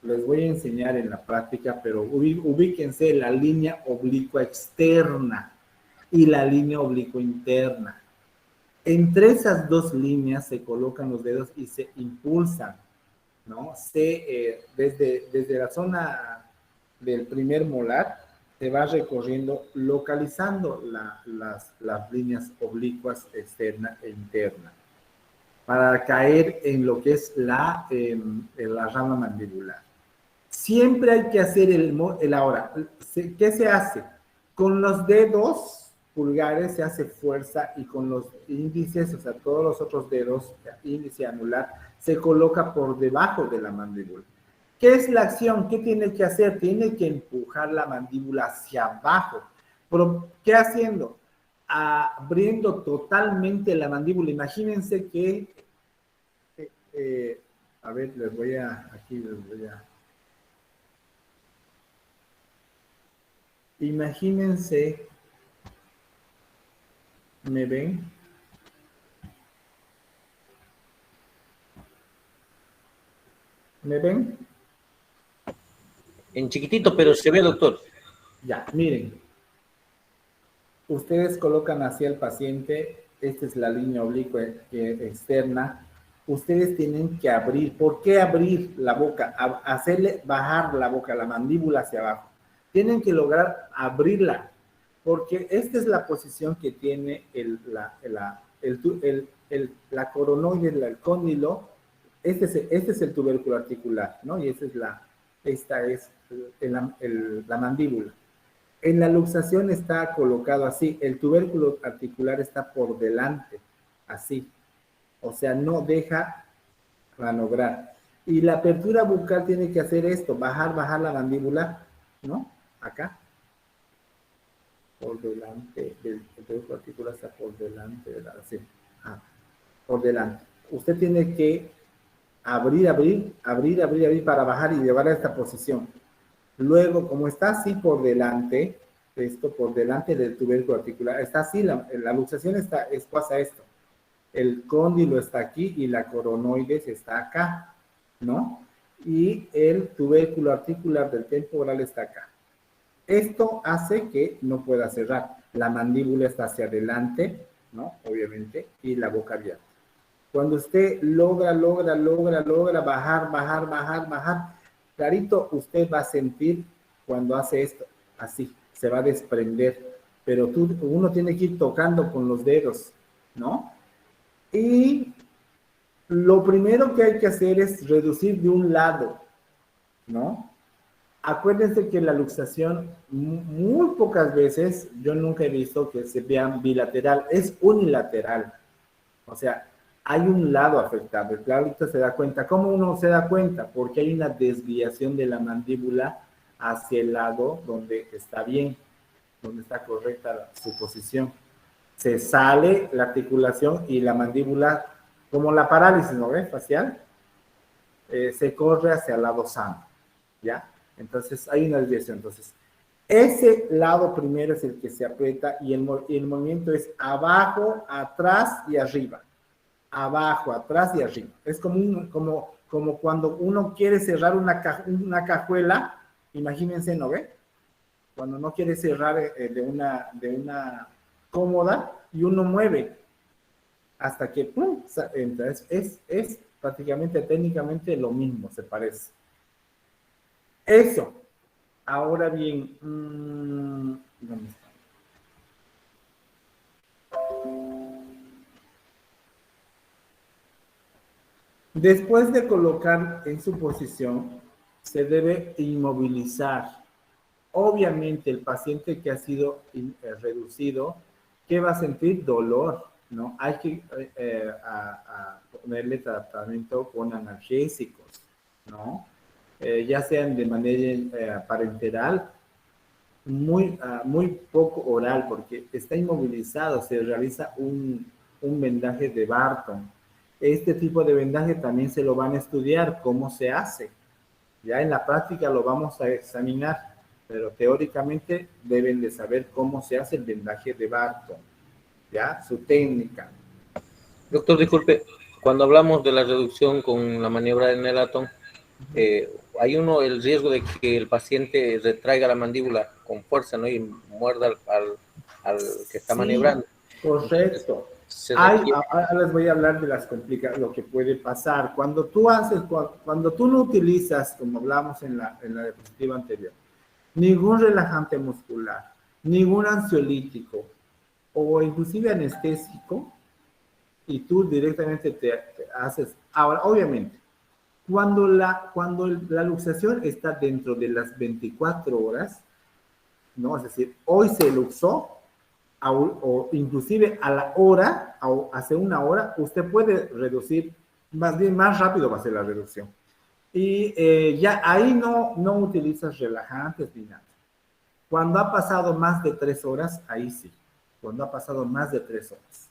les voy a enseñar en la práctica, pero ubíquense la línea oblicua externa y la línea oblicua interna. Entre esas dos líneas se colocan los dedos y se impulsan, ¿no? Desde la zona del primer molar se va recorriendo, localizando las líneas oblicuas externa e interna, para caer en lo que es la rama mandibular. Siempre hay que hacer el ahora. ¿Qué se hace? Con los dedos pulgares se hace fuerza y con los índices, o sea, todos los otros dedos, índice anular, se coloca por debajo de la mandíbula. ¿Qué es la acción? ¿Qué tiene que hacer? Tiene que empujar la mandíbula hacia abajo. ¿Pero qué haciendo? Abriendo totalmente la mandíbula. Imagínense que, a ver, les voy a, imagínense, ¿me ven? ¿Me ven? En chiquitito, pero se ve, doctor. Ya, miren. Ustedes colocan hacia el paciente, esta es la línea oblicua externa. Ustedes tienen que abrir. ¿Por qué abrir la boca? Hacerle bajar la boca, la mandíbula hacia abajo. Tienen que lograr abrirla, porque esta es la posición que tiene la coronoide, el cóndilo. Este es el tubérculo articular, ¿no? Y esta es la mandíbula. En la luxación está colocado así, el tubérculo articular está por delante, así. O sea, no deja ranograr. Y la apertura bucal tiene que hacer esto, bajar la mandíbula, ¿no? Acá. Por delante, el tubérculo articular está por delante, ¿verdad? Así. Por delante. Usted tiene que abrir para bajar y llevar a esta posición. Luego, como está así por delante, esto por delante del tubérculo articular, está así, la luxación pasa esto. El cóndilo está aquí y la coronoides está acá, ¿no? Y el tubérculo articular del temporal está acá. Esto hace que no pueda cerrar. La mandíbula está hacia adelante, ¿no? Obviamente, y la boca abierta. Cuando usted logra bajar, clarito, usted va a sentir cuando hace esto, así, se va a desprender, pero uno tiene que ir tocando con los dedos, ¿no? Y lo primero que hay que hacer es reducir de un lado, ¿no? Acuérdense que la luxación, muy pocas veces, yo nunca he visto que se vean bilateral, es unilateral, o sea, hay un lado afectado. El clarito se da cuenta. ¿Cómo uno se da cuenta? Porque hay una desviación de la mandíbula hacia el lado donde está bien, donde está correcta su posición. Se sale la articulación y la mandíbula, como la parálisis, ¿no ves? Facial, se corre hacia el lado sano, ¿ya? Entonces hay una desviación. Entonces, ese lado primero es el que se aprieta y el movimiento es abajo, atrás y arriba. Abajo, atrás y arriba. Es como cuando uno quiere cerrar una cajuela, imagínense, ¿no ve? Cuando no quiere cerrar de una cómoda y uno mueve hasta que ¡pum! Entra. Es prácticamente técnicamente lo mismo, se parece. Eso. Ahora bien, ¿dónde está? Después de colocar en su posición, se debe inmovilizar. Obviamente, el paciente que ha sido reducido, ¿qué va a sentir? Dolor, ¿no? Hay que ponerle tratamiento con analgésicos, ¿no? Ya sean de manera parenteral, muy poco oral, porque está inmovilizado, se realiza un vendaje de Barton. Este tipo de vendaje también se lo van a estudiar, cómo se hace. Ya en la práctica lo vamos a examinar, pero teóricamente deben de saber cómo se hace el vendaje de Barton, ya, su técnica. Doctor, disculpe, cuando hablamos de la reducción con la maniobra de Nelaton, hay el riesgo de que el paciente retraiga la mandíbula con fuerza, ¿no? Y muerda al que está maniobrando. Correcto. Ahora les voy a hablar de las complicaciones, lo que puede pasar. Cuando tú no utilizas, como hablamos en la diapositiva anterior, ningún relajante muscular, ningún ansiolítico o inclusive anestésico, y tú directamente te haces. Ahora, obviamente, cuando la luxación está dentro de las 24 horas, ¿no? Es decir, hoy se luxó, o inclusive a la hora, o hace una hora, usted puede reducir, más bien más rápido va a ser la reducción. Y ya ahí no utilizas relajantes ni nada. Cuando ha pasado más de 3 horas, ahí sí. Cuando ha pasado más de 3 horas.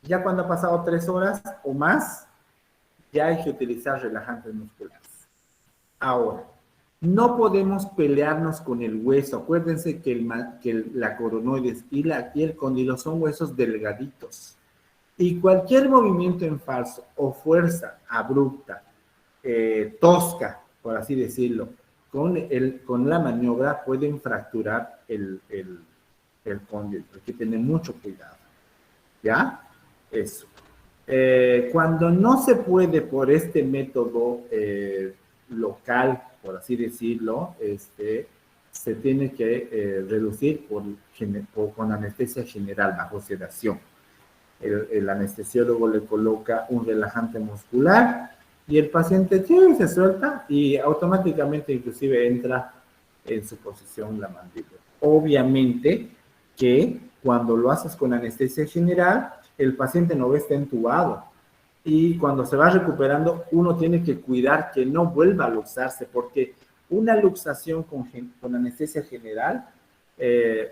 Ya cuando ha pasado 3 horas o más, ya hay que utilizar relajantes musculares. Ahora, no podemos pelearnos con el hueso. Acuérdense que la coronoides y el cóndilo son huesos delgaditos. Y cualquier movimiento en falso o fuerza abrupta, tosca, por así decirlo, con la maniobra pueden fracturar el cóndilo. Hay que tener mucho cuidado. ¿Ya? Eso. Cuando no se puede por este método local, por así decirlo, se tiene que reducir con anestesia general bajo sedación. El anestesiólogo le coloca un relajante muscular y el paciente se suelta y automáticamente inclusive entra en su posición la mandíbula. Obviamente que cuando lo haces con anestesia general, el paciente no está entubado. Y cuando se va recuperando, uno tiene que cuidar que no vuelva a luxarse, porque una luxación con anestesia general,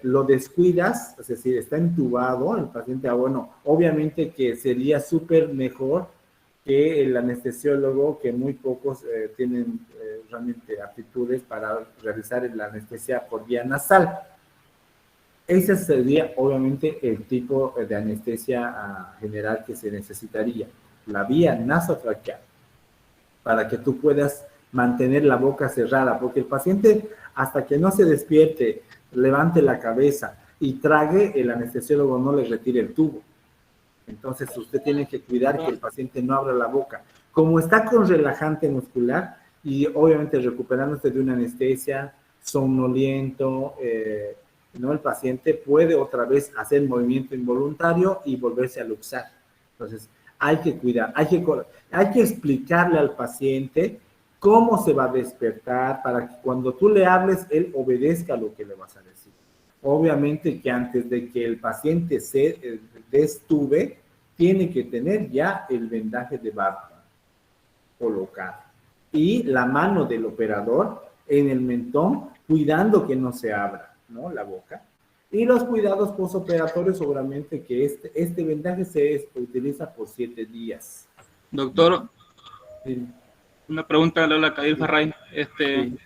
lo descuidas, es decir, está entubado el paciente. Bueno, obviamente que sería súper mejor que el anestesiólogo, que muy pocos tienen realmente aptitudes para realizar la anestesia por vía nasal. Ese sería, obviamente, el tipo de anestesia general que se necesitaría. La vía nasotraqueal, para que tú puedas mantener la boca cerrada, porque el paciente, hasta que no se despierte, levante la cabeza y trague, el anestesiólogo no le retire el tubo. Entonces, usted tiene que cuidar que el paciente no abra la boca. Como está con relajante muscular y obviamente recuperándose de una anestesia, somnoliento, ¿no? El paciente puede otra vez hacer movimiento involuntario y volverse a luxar. Entonces, hay que cuidar, hay que explicarle al paciente cómo se va a despertar para que cuando tú le hables, él obedezca lo que le vas a decir. Obviamente que antes de que el paciente se destube, tiene que tener ya el vendaje de barba colocado y la mano del operador en el mentón, cuidando que no se abra, ¿no? La boca. Y los cuidados postoperatorios, seguramente que este vendaje se utiliza por 7 días. Doctor, Sí. una pregunta a Lola Cadir Farray. Sí.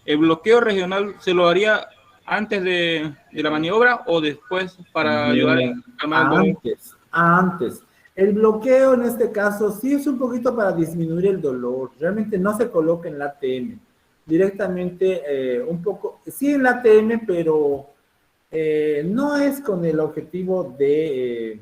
¿El bloqueo regional se lo haría antes de la maniobra o después para ayudar a calmar el dolor? Antes. El bloqueo en este caso sí es un poquito para disminuir el dolor. Realmente no se coloca en la ATM. Directamente un poco, sí en la ATM, pero no es con el objetivo de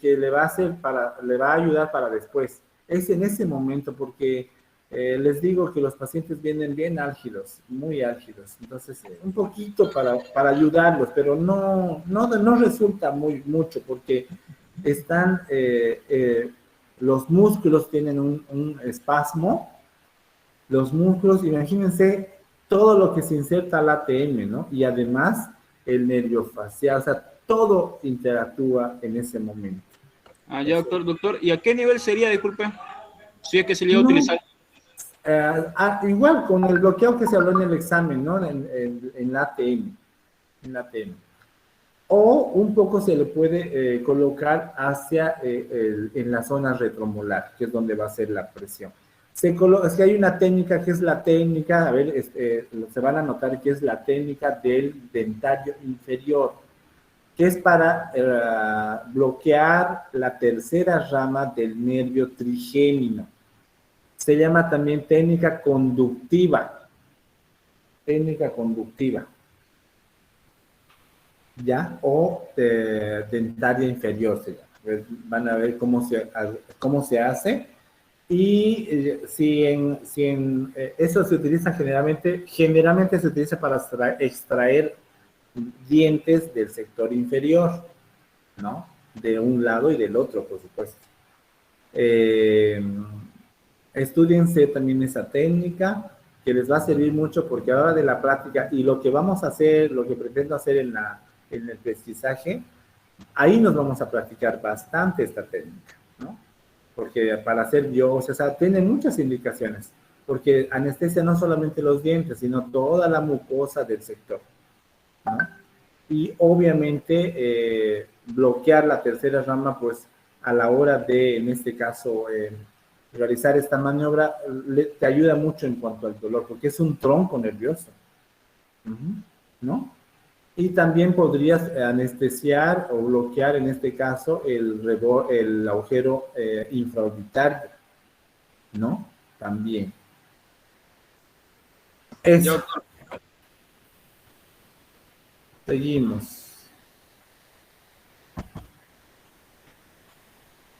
que le va a ayudar para después. Es en ese momento, porque les digo que los pacientes vienen bien álgidos, muy álgidos. Entonces, un poquito para ayudarlos, pero no resulta mucho, porque están, los músculos tienen un espasmo. Los músculos, imagínense todo lo que se inserta al ATM, ¿no? Y además el nervio facial, o sea, todo interactúa en ese momento. Ya, doctor. ¿Y a qué nivel sería, disculpe? Si es que se le iba a utilizar. Igual con el bloqueo que se habló en el examen, ¿no? En la ATM. En la ATM. O un poco se le puede colocar hacia en la zona retromolar, que es donde va a ser la presión. Es que hay una técnica que es la técnica, a ver, se van a notar que es la técnica del dentario inferior, que es para bloquear la tercera rama del nervio trigémino. Se llama también técnica conductiva. Técnica conductiva. ¿Ya? O dentaria inferior se llama. Van a ver cómo se hace. Y eso se utiliza generalmente se utiliza para extraer dientes del sector inferior, ¿no? De un lado y del otro, por supuesto. Estudiense también esa técnica, que les va a servir mucho porque a la hora de la práctica y lo que vamos a hacer, lo que pretendo hacer en el pesquisaje, ahí nos vamos a practicar bastante esta técnica, ¿no? Porque para hacer biopsia, o sea, tiene muchas indicaciones, porque anestesia no solamente los dientes, sino toda la mucosa del sector, ¿no? Y obviamente bloquear la tercera rama, pues a la hora de, en este caso, realizar esta maniobra, te ayuda mucho en cuanto al dolor, porque es un tronco nervioso, ¿no? Y también podrías anestesiar o bloquear, en este caso, el agujero infraorbitario, ¿no? También. Eso. Seguimos.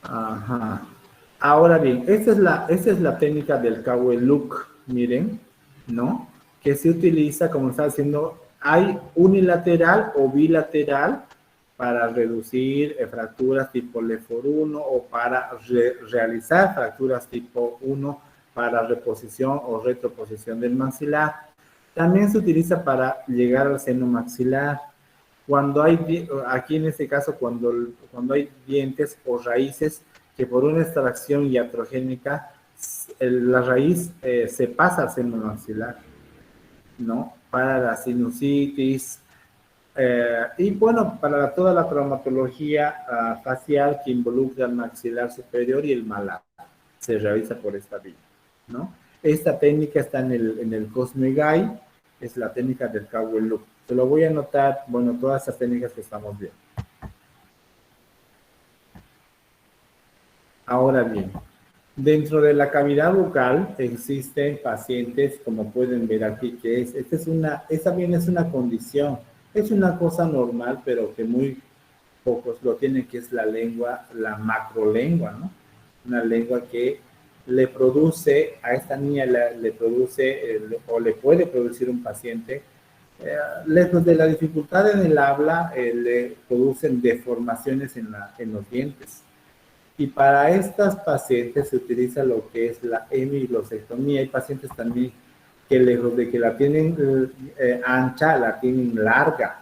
Ajá. Ahora bien, esa es la técnica del Kaweluk, miren, ¿no? Que se utiliza, como está haciendo, hay unilateral o bilateral para reducir fracturas tipo LEFOR 1 o para realizar fracturas tipo 1 para reposición o retroposición del maxilar. También se utiliza para llegar al seno maxilar. Cuando hay, aquí en este caso, cuando hay dientes o raíces que por una extracción iatrogénica, la raíz se pasa al seno maxilar, ¿no? Para la sinusitis, y bueno, para toda la traumatología facial que involucra el maxilar superior y el malar, se realiza por esta vía, ¿no? Esta técnica está en el Cosmegai, es la técnica del Kaweluk. Se lo voy a anotar, bueno, todas estas técnicas que estamos viendo. Ahora bien, dentro de la cavidad bucal existen pacientes, como pueden ver aquí, que esta bien es una condición, es una cosa normal, pero que muy pocos lo tienen, que es la lengua, la macrolengua, ¿no? Una lengua que le produce, a esta niña le produce, o le puede producir un paciente, lejos de la dificultad en el habla, le producen deformaciones en los dientes. Y para estas pacientes se utiliza lo que es la hemiglosectomía. Hay pacientes también que lejos de que la tienen ancha, la tienen larga.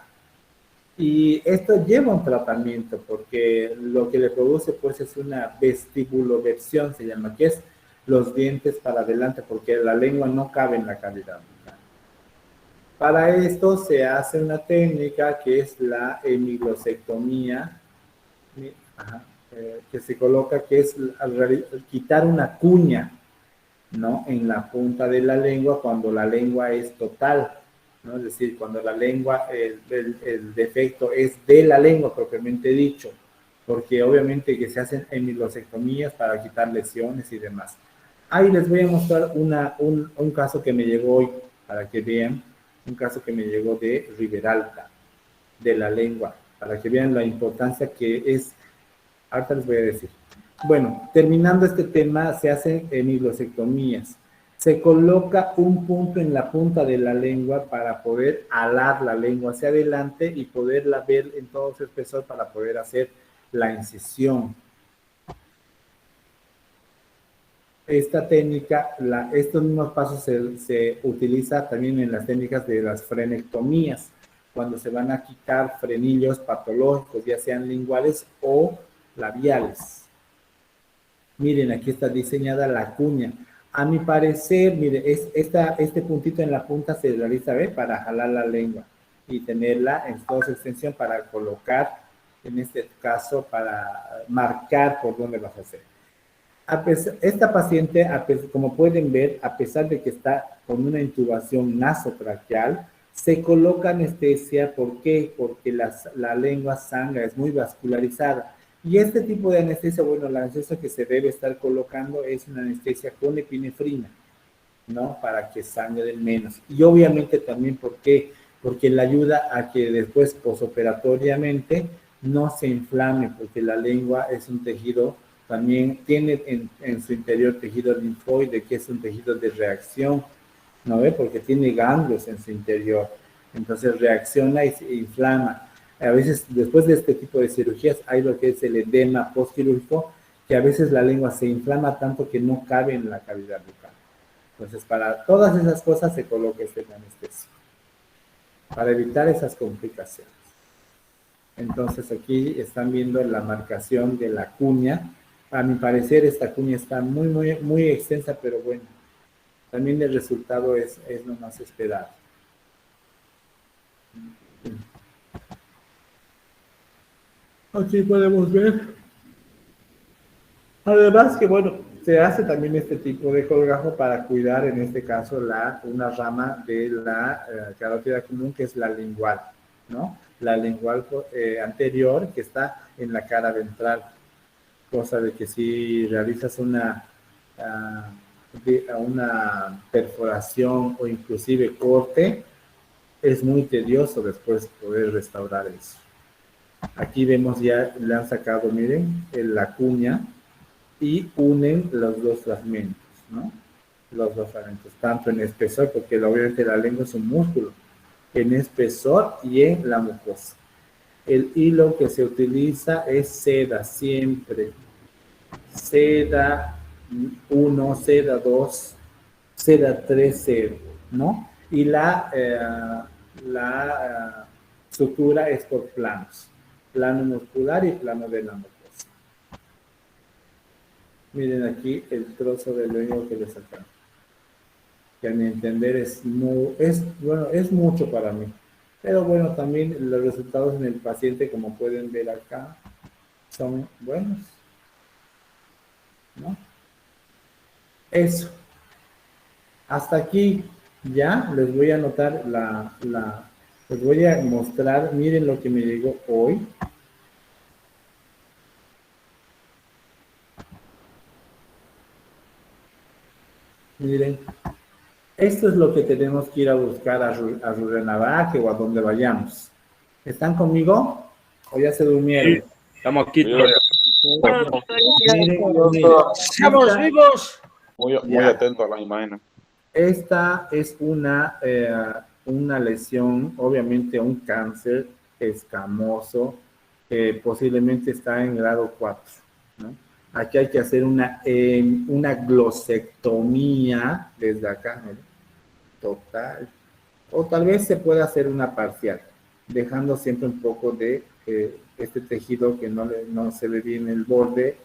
Y esto lleva un tratamiento porque lo que le produce pues es una vestibuloversión, se llama, que es los dientes para adelante porque la lengua no cabe en la cavidad bucal. Para esto se hace una técnica que es la hemiglosectomía, que se coloca, que es quitar una cuña, ¿no? En la punta de la lengua cuando la lengua es total, ¿no? Es decir, cuando la lengua, el defecto es de la lengua propiamente dicho, porque obviamente que se hacen hemiglosectomías para quitar lesiones y demás. Ahí les voy a mostrar un caso que me llegó hoy, para que vean, un caso que me llegó de Riberalta, de la lengua, para que vean la importancia que es. Ahorita les voy a decir. Bueno, terminando este tema, se hacen hemiglosectomías. Se coloca un punto en la punta de la lengua para poder alar la lengua hacia adelante y poderla ver en todo su espesor para poder hacer la incisión. Esta técnica, estos mismos pasos se utiliza también en las técnicas de las frenectomías, cuando se van a quitar frenillos patológicos, ya sean linguales o labiales. Miren, aquí está diseñada la cuña. A mi parecer, mire, este puntito en la punta se realiza, ¿ve? Para jalar la lengua y tenerla en toda su extensión para colocar, en este caso, para marcar por dónde vas a hacer. Esta paciente, como pueden ver, a pesar de que está con una intubación nasotraqueal, se coloca anestesia. ¿Por qué? Porque la lengua sangra, es muy vascularizada. Y este tipo de anestesia, bueno, la anestesia que se debe estar colocando es una anestesia con epinefrina, ¿no? Para que sangre menos. Y obviamente también, ¿por qué? Porque le ayuda a que después, posoperatoriamente, no se inflame, porque la lengua es un tejido, también tiene en su interior tejido linfoide, que es un tejido de reacción, ¿no ve? Porque tiene ganglios en su interior. Entonces reacciona y se inflama. A veces, después de este tipo de cirugías, hay lo que es el edema postquirúrgico, que a veces la lengua se inflama tanto que no cabe en la cavidad bucal. Entonces, para todas esas cosas se coloca este anestesia, para evitar esas complicaciones. Entonces, aquí están viendo la marcación de la cuña. A mi parecer, esta cuña está muy extensa, pero bueno, también el resultado es lo más esperado. Aquí podemos ver. Además que, bueno, se hace también este tipo de colgajo para cuidar, en este caso, una rama de la carótida común, que es la lingual, ¿no? La lingual anterior, que está en la cara ventral. Cosa de que si realizas una perforación o inclusive corte, es muy tedioso después poder restaurar eso. Aquí vemos ya, le han sacado, miren, la cuña y unen los dos fragmentos, ¿no? Los dos fragmentos, tanto en espesor, porque obviamente la lengua es un músculo, en espesor y en la mucosa. El hilo que se utiliza es seda, siempre. Seda 1, seda 2, seda 3, seda, ¿no? Y la sutura es por planos, plano muscular y plano de la mucosa. Miren aquí el trozo de lengua que le sacaron, que a mi entender es mucho para mí. Pero bueno, también los resultados en el paciente, como pueden ver acá, son buenos, ¿no? Eso. Hasta aquí ya les voy a anotar les voy a mostrar, miren lo que me llegó hoy. Miren, esto es lo que tenemos que ir a buscar a Rurrenabaque o a donde vayamos. ¿Están conmigo? ¿O ya se durmieron? Sí, estamos aquí. Miren, ¡Estamos vivos! Muy atento a las imágenes. Esta es una lesión, obviamente un cáncer escamoso, que posiblemente está en grado 4, ¿no? Aquí hay que hacer una glosectomía desde acá, ¿no? Total. O tal vez se pueda hacer una parcial, dejando siempre un poco de este tejido que no se ve bien el borde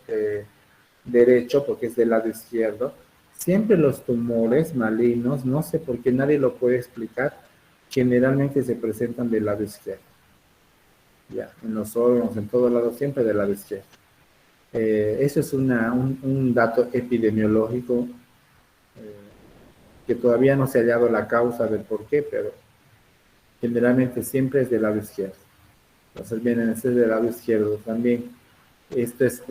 derecho, porque es del lado izquierdo. Siempre los tumores malignos, no sé por qué nadie lo puede explicar, generalmente se presentan del lado izquierdo. Ya, en los órganos, en todos lados, siempre del lado izquierdo. Eso es un dato epidemiológico que todavía no se ha hallado la causa del por qué, pero generalmente siempre es del lado izquierdo. Entonces vienen a ser del lado izquierdo también. Esta es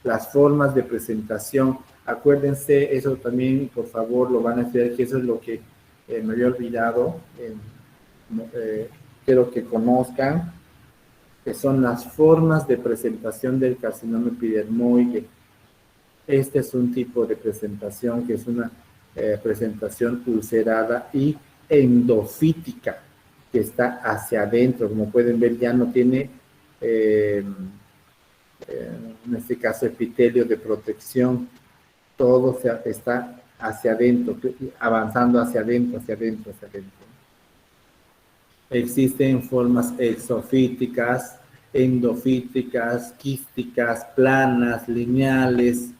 las formas de presentación. Acuérdense, eso también, por favor, lo van a estudiar, que eso es lo que me había olvidado. Quiero que conozcan, que son las formas de presentación del carcinoma epidermoide. Este es un tipo de presentación que es una presentación ulcerada y endofítica, que está hacia adentro. Como pueden ver, ya no tiene, en este caso, epitelio de protección. Todo está hacia adentro, avanzando hacia adentro, hacia adentro, hacia adentro. Existen formas exofíticas, endofíticas, quísticas, planas, lineales.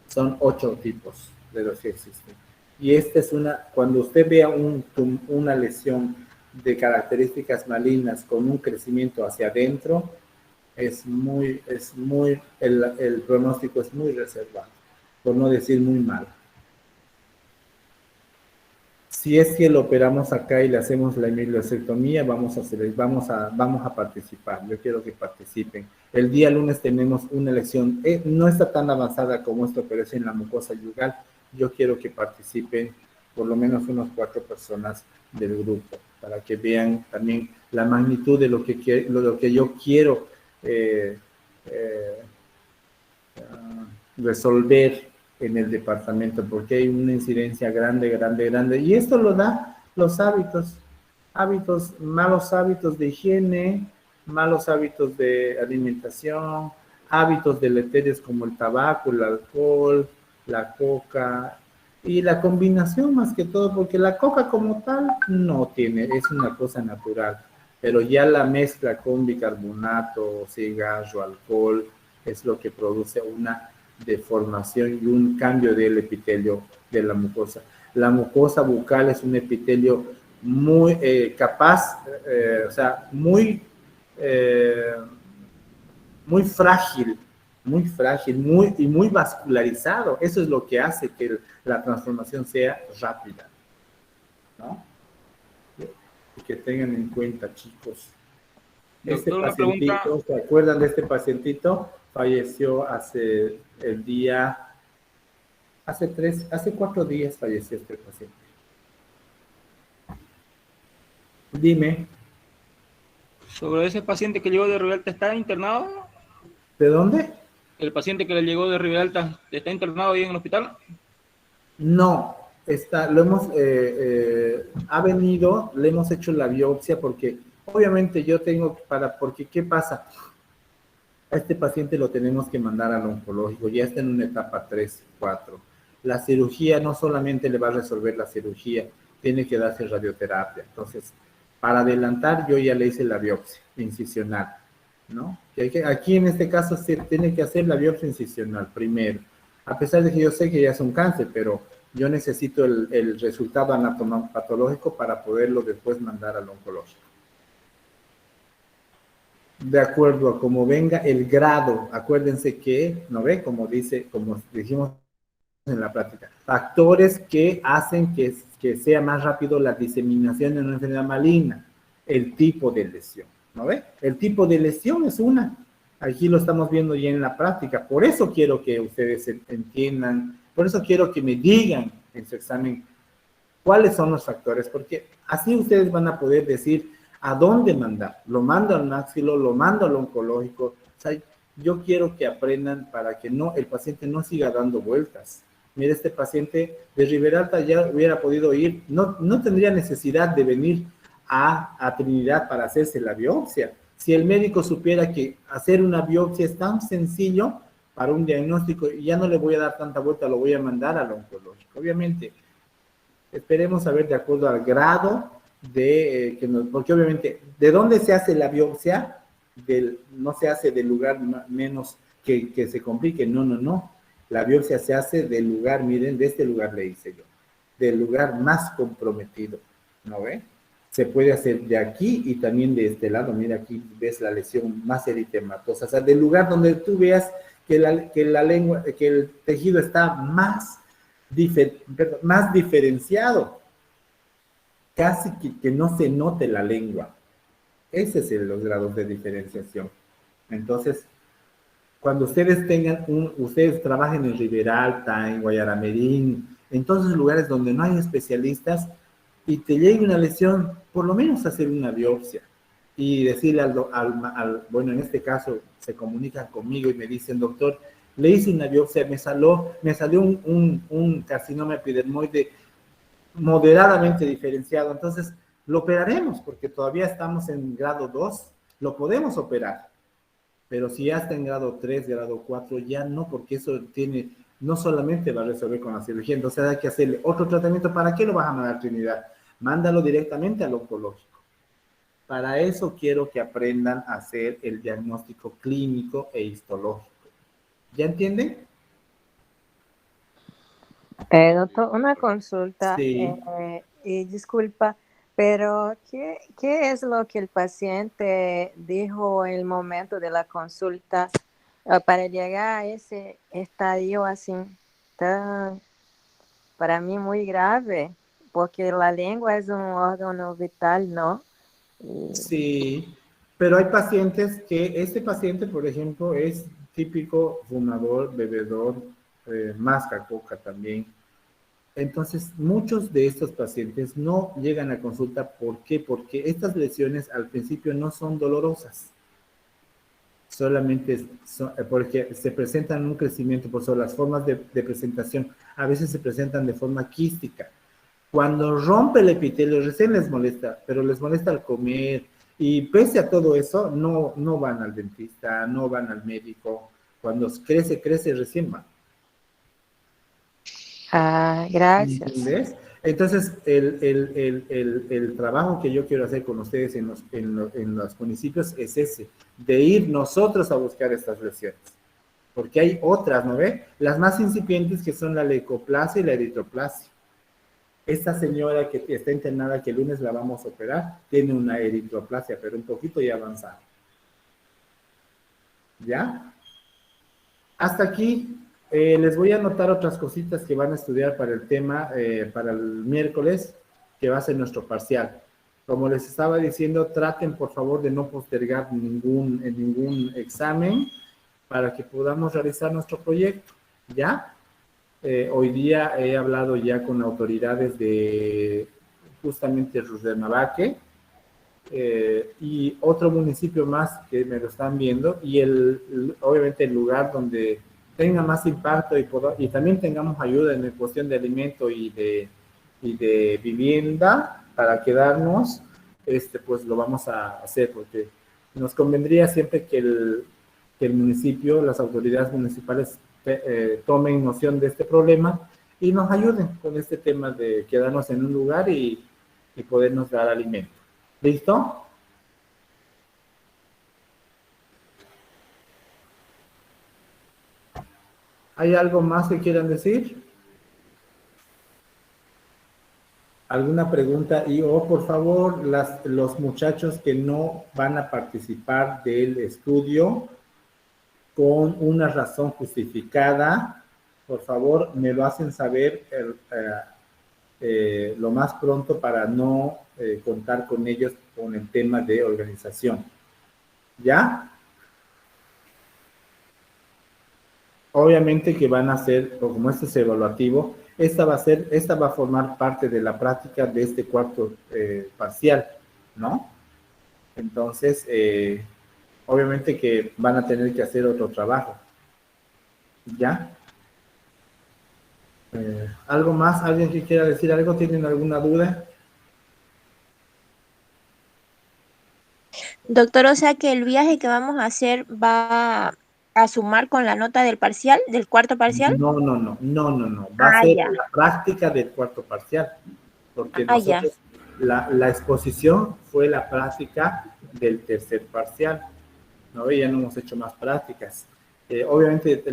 Son 8 tipos de los que existen. Y esta es cuando usted vea una lesión de características malignas con un crecimiento hacia adentro, el pronóstico es muy reservado, por no decir muy malo. Si es que lo operamos acá y le hacemos la hemilucectomía, vamos a participar. Yo quiero que participen. El día lunes tenemos una elección. No está tan avanzada como esta operación en la mucosa yugal. Yo quiero que participen por lo menos unos 4 personas del grupo para que vean también la magnitud de lo que yo quiero resolver en el departamento, porque hay una incidencia grande, y esto lo da los malos hábitos de higiene, malos hábitos de alimentación, hábitos deleterios como el tabaco, el alcohol, la coca, y la combinación más que todo, porque la coca como tal no tiene, es una cosa natural, pero ya la mezcla con bicarbonato, cigarro, alcohol, es lo que produce una deformación y un cambio del epitelio de la mucosa. La mucosa bucal es un epitelio muy capaz, o sea, muy frágil, muy vascularizado. Eso es lo que hace que la transformación sea rápida, ¿no? Y que tengan en cuenta, chicos. Este Doctor, una pacientito, pregunta. ¿se acuerdan de este pacientito? Falleció hace 4 días falleció este paciente. Dime, Sobre ese paciente que llegó de Riberalta, ¿está internado? ¿de dónde? ¿El paciente que le llegó de Riberalta está internado ahí en el hospital? No, ha venido, le hemos hecho la biopsia porque obviamente porque ¿qué pasa? A este paciente lo tenemos que mandar al oncológico, ya está en una etapa 3, 4. La cirugía no solamente le va a resolver la cirugía, tiene que darse radioterapia. Entonces, para adelantar, yo ya le hice la biopsia incisional, ¿no? Aquí en este caso se tiene que hacer la biopsia incisional primero, a pesar de que yo sé que ya es un cáncer, pero yo necesito el resultado anatomopatológico para poderlo después mandar al oncológico. De acuerdo a cómo venga el grado, acuérdense que, ¿no ve? Como dijimos en la práctica, factores que hacen que sea más rápido la diseminación de una enfermedad maligna, el tipo de lesión, ¿no ve? El tipo de lesión es una, aquí lo estamos viendo ya en la práctica, por eso quiero que ustedes entiendan, por eso quiero que me digan en su examen cuáles son los factores, porque así ustedes van a poder decir a dónde mandar, lo mando al máxilo, lo mando al oncológico, o sea, yo quiero que aprendan para que el paciente no siga dando vueltas. Mira, este paciente de Riberalta ya hubiera podido ir, no tendría necesidad de venir a Trinidad para hacerse la biopsia. Si el médico supiera que hacer una biopsia es tan sencillo para un diagnóstico, y ya no le voy a dar tanta vuelta, lo voy a mandar al oncológico. Obviamente, esperemos saber de acuerdo al grado porque obviamente, ¿de dónde se hace la biopsia? No se hace del lugar menos que se complique, no. La biopsia se hace del lugar, miren, de este lugar le hice yo, del lugar más comprometido, ¿no ve? Se puede hacer de aquí y también de este lado, mira, aquí ves la lesión más eritematosa, o sea, del lugar donde tú veas que el tejido está más diferenciado, casi que no se note la lengua. Ese es los grados de diferenciación. Entonces, cuando ustedes trabajen en Riberalta, en Guayaramerín, en todos esos lugares donde no hay especialistas, y te llegue una lesión, por lo menos hacer una biopsia y decirle bueno, en este caso se comunican conmigo y me dicen, doctor, le hice una biopsia, me salió un carcinoma epidermoide moderadamente diferenciado, entonces lo operaremos porque todavía estamos en grado 2, lo podemos operar, pero si ya está en grado 3, grado 4, ya no, porque eso no solamente va a resolver con la cirugía, entonces hay que hacerle otro tratamiento. ¿Para qué lo vas a mandar a Trinidad? Mándalo directamente al oncológico. Para eso quiero que aprendan a hacer el diagnóstico clínico e histológico. ¿Ya entienden? Doctor, una consulta, Sí. y disculpa, pero ¿qué es lo que el paciente dijo en el momento de la consulta para llegar a ese estadio así tan, para mí muy grave? porque la lengua es un órgano vital, ¿no? Y- Sí, pero hay pacientes que, este paciente, por ejemplo, es típico fumador, bebedor, masca coca también. Entonces, muchos de estos pacientes no llegan a consulta. ¿Por qué? Porque estas lesiones al principio no son dolorosas. Solamente porque se presentan un crecimiento, por eso las formas de presentación a veces se presentan de forma quística. Cuando rompe el epitelio, recién les molesta, pero les molesta al comer, y pese a todo eso, no van al dentista, no van al médico. Cuando crece, recién van. gracias. ¿Entendés? Entonces, el trabajo que yo quiero hacer con ustedes en los municipios es ese, de ir nosotros a buscar estas lesiones. Porque hay otras, ¿no ve? Las más incipientes, que son la leucoplasia y la eritroplasia. Esta señora que está internada, que el lunes la vamos a operar, tiene una eritroplasia, pero un poquito ya avanzada. ¿Ya? Hasta aquí. Les voy a anotar otras cositas que van a estudiar para el tema, para el miércoles, que va a ser nuestro parcial. Como les estaba diciendo, traten por favor de no postergar ningún examen para que podamos realizar nuestro proyecto, ¿ya? Hoy día he hablado ya con autoridades de justamente Rurrenabaque y otro municipio más que me lo están viendo, y obviamente el lugar donde tenga más impacto y también tengamos ayuda en la cuestión de alimento y de vivienda para quedarnos, pues lo vamos a hacer, porque nos convendría siempre que el municipio, las autoridades municipales tomen noción de este problema y nos ayuden con este tema de quedarnos en un lugar y podernos dar alimento. ¿Listo? ¿Hay algo más que quieran decir? ¿Alguna pregunta? Por favor, los muchachos que no van a participar del estudio con una razón justificada, por favor, me lo hacen saber lo más pronto para no contar con ellos con el tema de organización. ¿Ya? Obviamente que van a ser, como este es evaluativo, esta va a formar parte de la práctica de este cuarto parcial, ¿no? Entonces, obviamente que van a tener que hacer otro trabajo. ¿Ya? ¿Algo más? ¿Alguien que quiera decir algo? ¿Tienen alguna duda? Doctor, o sea que el viaje que vamos a hacer va a sumar con la nota del parcial, del cuarto parcial. No. Va a ser Ya. la práctica del cuarto parcial, porque Ya. nosotros, la exposición fue la práctica del tercer parcial, ¿no? Y ya no hemos hecho más prácticas. Obviamente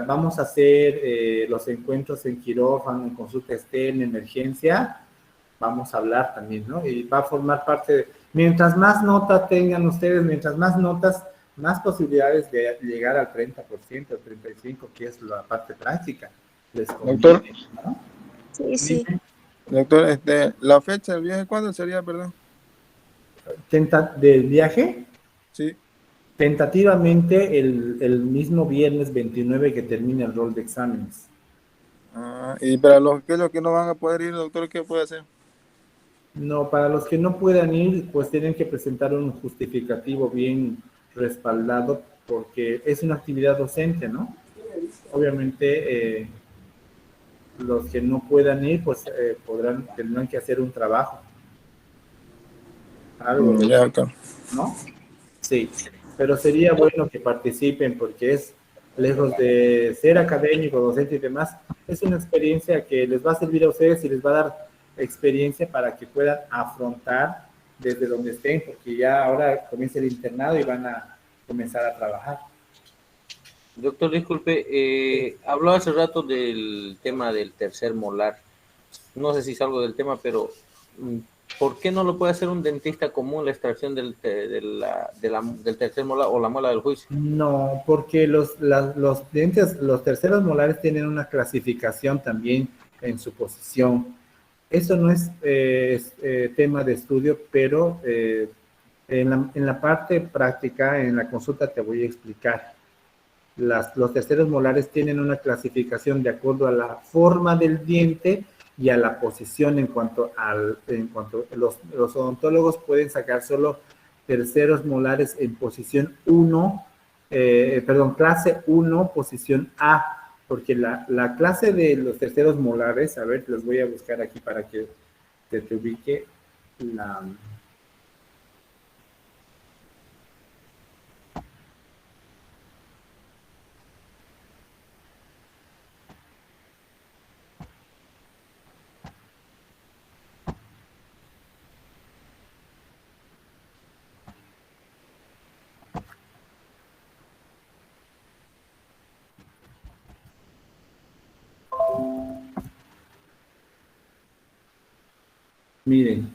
vamos a hacer los encuentros en quirófano, en consulta externa, en emergencia, vamos a hablar también, ¿no? Y va a formar parte mientras más nota tengan ustedes, mientras más notas, más posibilidades de llegar al 30%, al 35%, que es la parte práctica. Doctor, ¿no? Sí. Doctor, la fecha del viaje, ¿cuándo sería, perdón? ¿Del viaje? Sí. Tentativamente el mismo viernes 29 que termina el rol de exámenes. Y para los que no van a poder ir, doctor, ¿qué puede hacer? No, para los que no puedan ir, pues tienen que presentar un justificativo bien respaldado, porque es una actividad docente, ¿no? Obviamente, los que no puedan ir, pues tendrán que hacer un trabajo. Algo, ¿no? Sí, pero sería bueno que participen, porque es, lejos de ser académico, docente y demás, es una experiencia que les va a servir a ustedes y les va a dar experiencia para que puedan afrontar desde donde estén, porque ya ahora comienza el internado y van a comenzar a trabajar. Doctor, disculpe, habló hace rato del tema del tercer molar. No sé si salgo del tema, pero ¿por qué no lo puede hacer un dentista común la extracción del tercer molar o la muela del juicio? No, porque los terceros molares tienen una clasificación también en su posición. Eso no es, tema de estudio, pero en la parte práctica, en la consulta te voy a explicar. Los terceros molares tienen una clasificación de acuerdo a la forma del diente y a la posición en cuanto los odontólogos pueden sacar solo terceros molares en posición 1, clase 1, posición A, porque la clase de los terceros molares, a ver, los voy a buscar aquí para que te ubique la... Miren,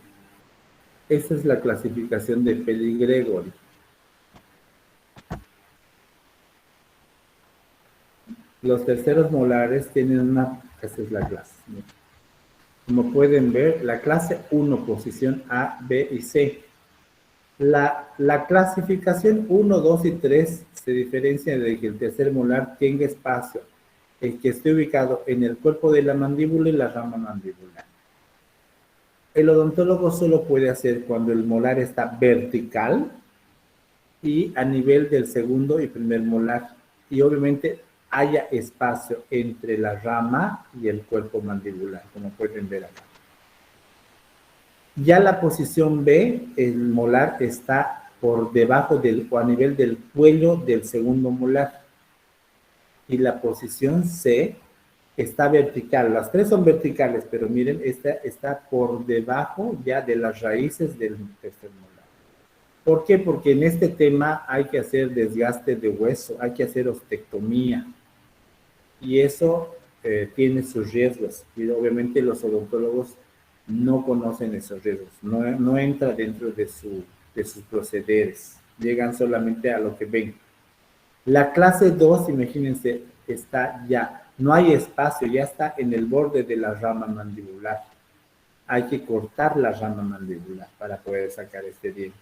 esta es la clasificación de Pelli-Gregory. Los terceros molares tienen esta es la clase. Como pueden ver, la clase 1, posición A, B y C. La clasificación 1, 2 y 3 se diferencia de que el tercer molar tenga espacio, el que esté ubicado en el cuerpo de la mandíbula y la rama mandibular. El odontólogo solo puede hacer cuando el molar está vertical y a nivel del segundo y primer molar. Y obviamente haya espacio entre la rama y el cuerpo mandibular, como pueden ver acá. Ya la posición B, el molar está por debajo o a nivel del cuello del segundo molar. Y la posición C está vertical. Las tres son verticales, pero miren, esta está por debajo ya de las raíces del tercer molar. ¿Por qué? Porque en este tema hay que hacer desgaste de hueso, hay que hacer ostectomía. Y eso tiene sus riesgos. Y obviamente los odontólogos no conocen esos riesgos. No entra dentro de sus procederes. Llegan solamente a lo que ven. La clase 2, imagínense, está ya. No hay espacio, ya está en el borde de la rama mandibular. Hay que cortar la rama mandibular para poder sacar este diente.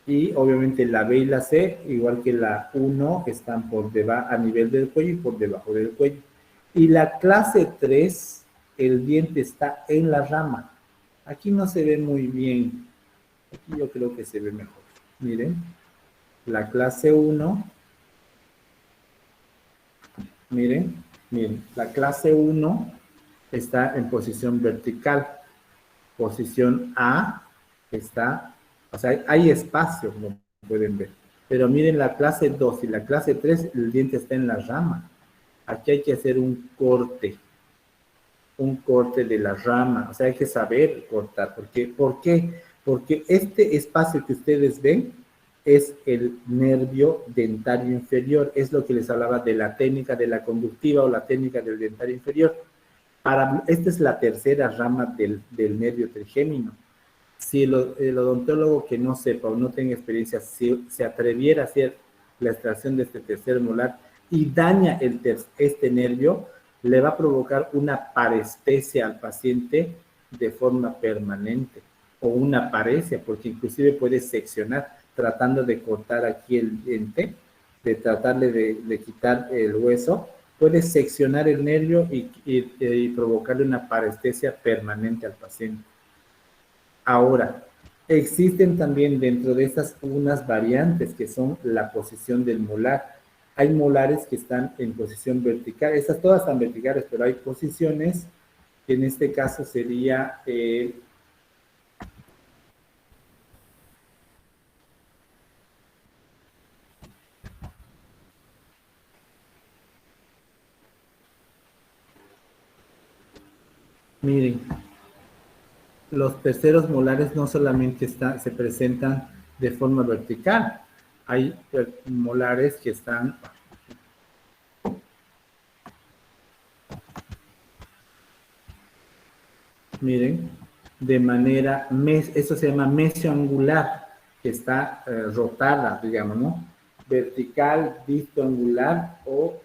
Y obviamente la B y la C, igual que la 1, están por debajo, a nivel del cuello y por debajo del cuello. Y la clase 3, el diente está en la rama. Aquí no se ve muy bien. Aquí yo creo que se ve mejor. Miren, la clase 1... Miren, la clase 1 está en posición vertical. Posición A está, o sea, hay espacio, como pueden ver. Pero miren la clase 2 y la clase 3, el diente está en la rama. Aquí hay que hacer un corte de la rama. O sea, hay que saber cortar. ¿Por qué? Porque este espacio que ustedes ven es el nervio dentario inferior. Es lo que les hablaba de la técnica de la conductiva o la técnica del dentario inferior. Esta es la tercera rama del nervio trigémino. Si el odontólogo que no sepa o no tenga experiencia se atreviera a hacer la extracción de este tercer molar y daña este nervio, le va a provocar una parestesia al paciente de forma permanente o una paresia, porque inclusive puede seccionar tratando de cortar aquí el diente, de tratarle de quitar el hueso, puede seccionar el nervio y provocarle una parestesia permanente al paciente. Ahora, existen también dentro de estas unas variantes que son la posición del molar. Hay molares que están en posición vertical, estas todas están verticales, pero hay posiciones que en este caso sería... Miren, los terceros molares no solamente se presentan de forma vertical, hay molares que están... Miren, de manera, eso se llama mesioangular, que está rotada, digamos, ¿no? Vertical, visto angular o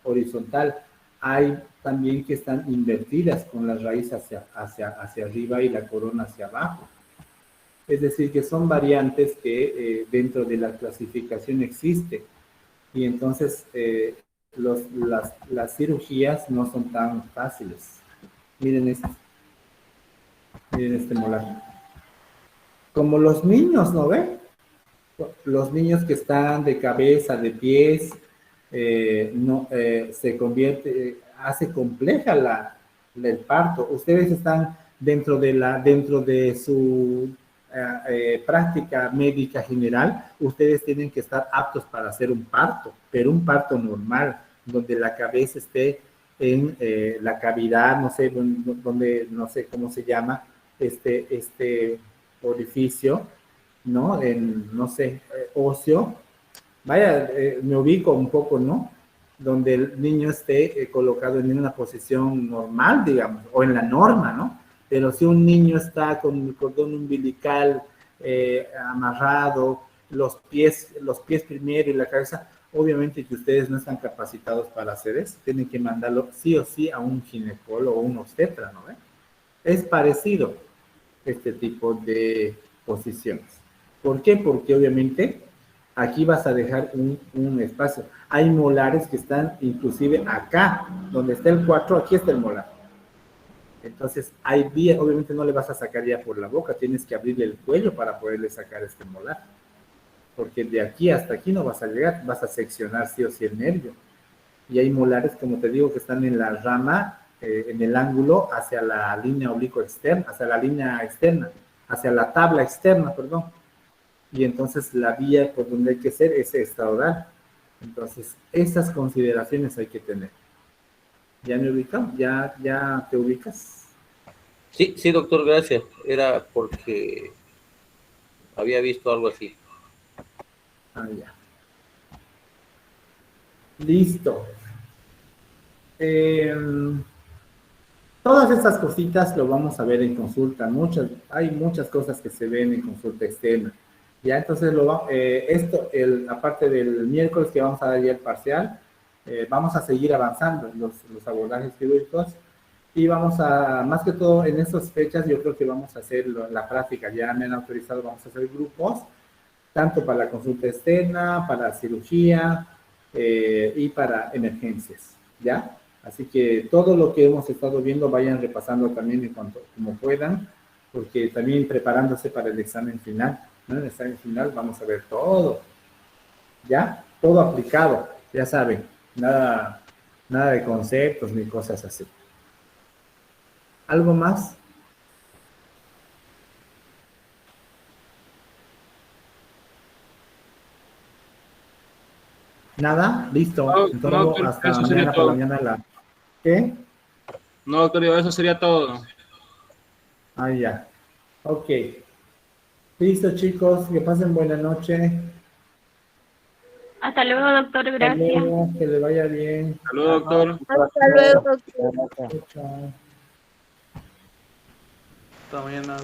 horizontal. hay también que están invertidas con la raíz hacia arriba y la corona hacia abajo. Es decir, que son variantes que dentro de la clasificación existe. Y entonces las cirugías no son tan fáciles. Miren este molar. Como los niños, ¿no ven? Los niños que están de cabeza, de pies, se convierte, hace compleja el parto. Ustedes están dentro de su práctica médica general, ustedes tienen que estar aptos para hacer un parto, pero un parto normal, donde la cabeza esté en la cavidad, no sé, donde, no sé cómo se llama, este orificio, ¿no? No sé, óseo. Vaya, me ubico un poco, ¿no? Donde el niño esté colocado en una posición normal, digamos, o en la norma, ¿no? Pero si un niño está con el cordón umbilical amarrado, los pies primero y la cabeza, obviamente que ustedes no están capacitados para hacer eso, tienen que mandarlo sí o sí a un ginecólogo o un obstetra, ¿no? Es parecido este tipo de posiciones. ¿Por qué? Porque obviamente aquí vas a dejar un espacio. Hay molares que están inclusive acá, donde está el 4, aquí está el molar. Entonces, hay vías, obviamente no le vas a sacar ya por la boca, tienes que abrirle el cuello para poderle sacar este molar. Porque de aquí hasta aquí no vas a llegar, vas a seccionar sí o sí el nervio. Y hay molares, como te digo, que están en la rama, en el ángulo hacia la línea oblicuo externa, hacia la línea externa, hacia la tabla externa, perdón. Y entonces la vía por donde hay que ser es extraoral. Entonces, esas consideraciones hay que tener. ¿Ya me ubicamos? ¿Ya te ubicas? Sí, sí, doctor, gracias. Era porque había visto algo así. Ah, ya. Listo. Todas estas cositas lo vamos a ver en consulta. Hay muchas cosas que se ven en consulta externa. Ya, entonces, aparte del miércoles que vamos a dar ya el parcial, vamos a seguir avanzando en los abordajes quirúrgicos y vamos a, más que todo en estas fechas, yo creo que vamos a hacer la práctica. Ya me han autorizado, vamos a hacer grupos, tanto para la consulta externa, para cirugía y para emergencias, ¿ya? Así que todo lo que hemos estado viendo vayan repasando también en cuanto como puedan, porque también preparándose para el examen final, ¿no? En el examen final vamos a ver todo, ¿ya? Todo aplicado, ya saben, nada de conceptos ni cosas así. ¿Algo más? ¿Nada? Listo. No, Entonces, no, hasta eso mañana sería por la todo. mañana. ¿Qué? No, doctor, eso sería todo. Ah, ya. Ok. Listo, chicos. Que pasen buena noche. Hasta luego, doctor, Hasta gracias. luego. Que le vaya bien. Saludos, doctor. Hasta luego, doctor. Chao, chao. Hasta mañana.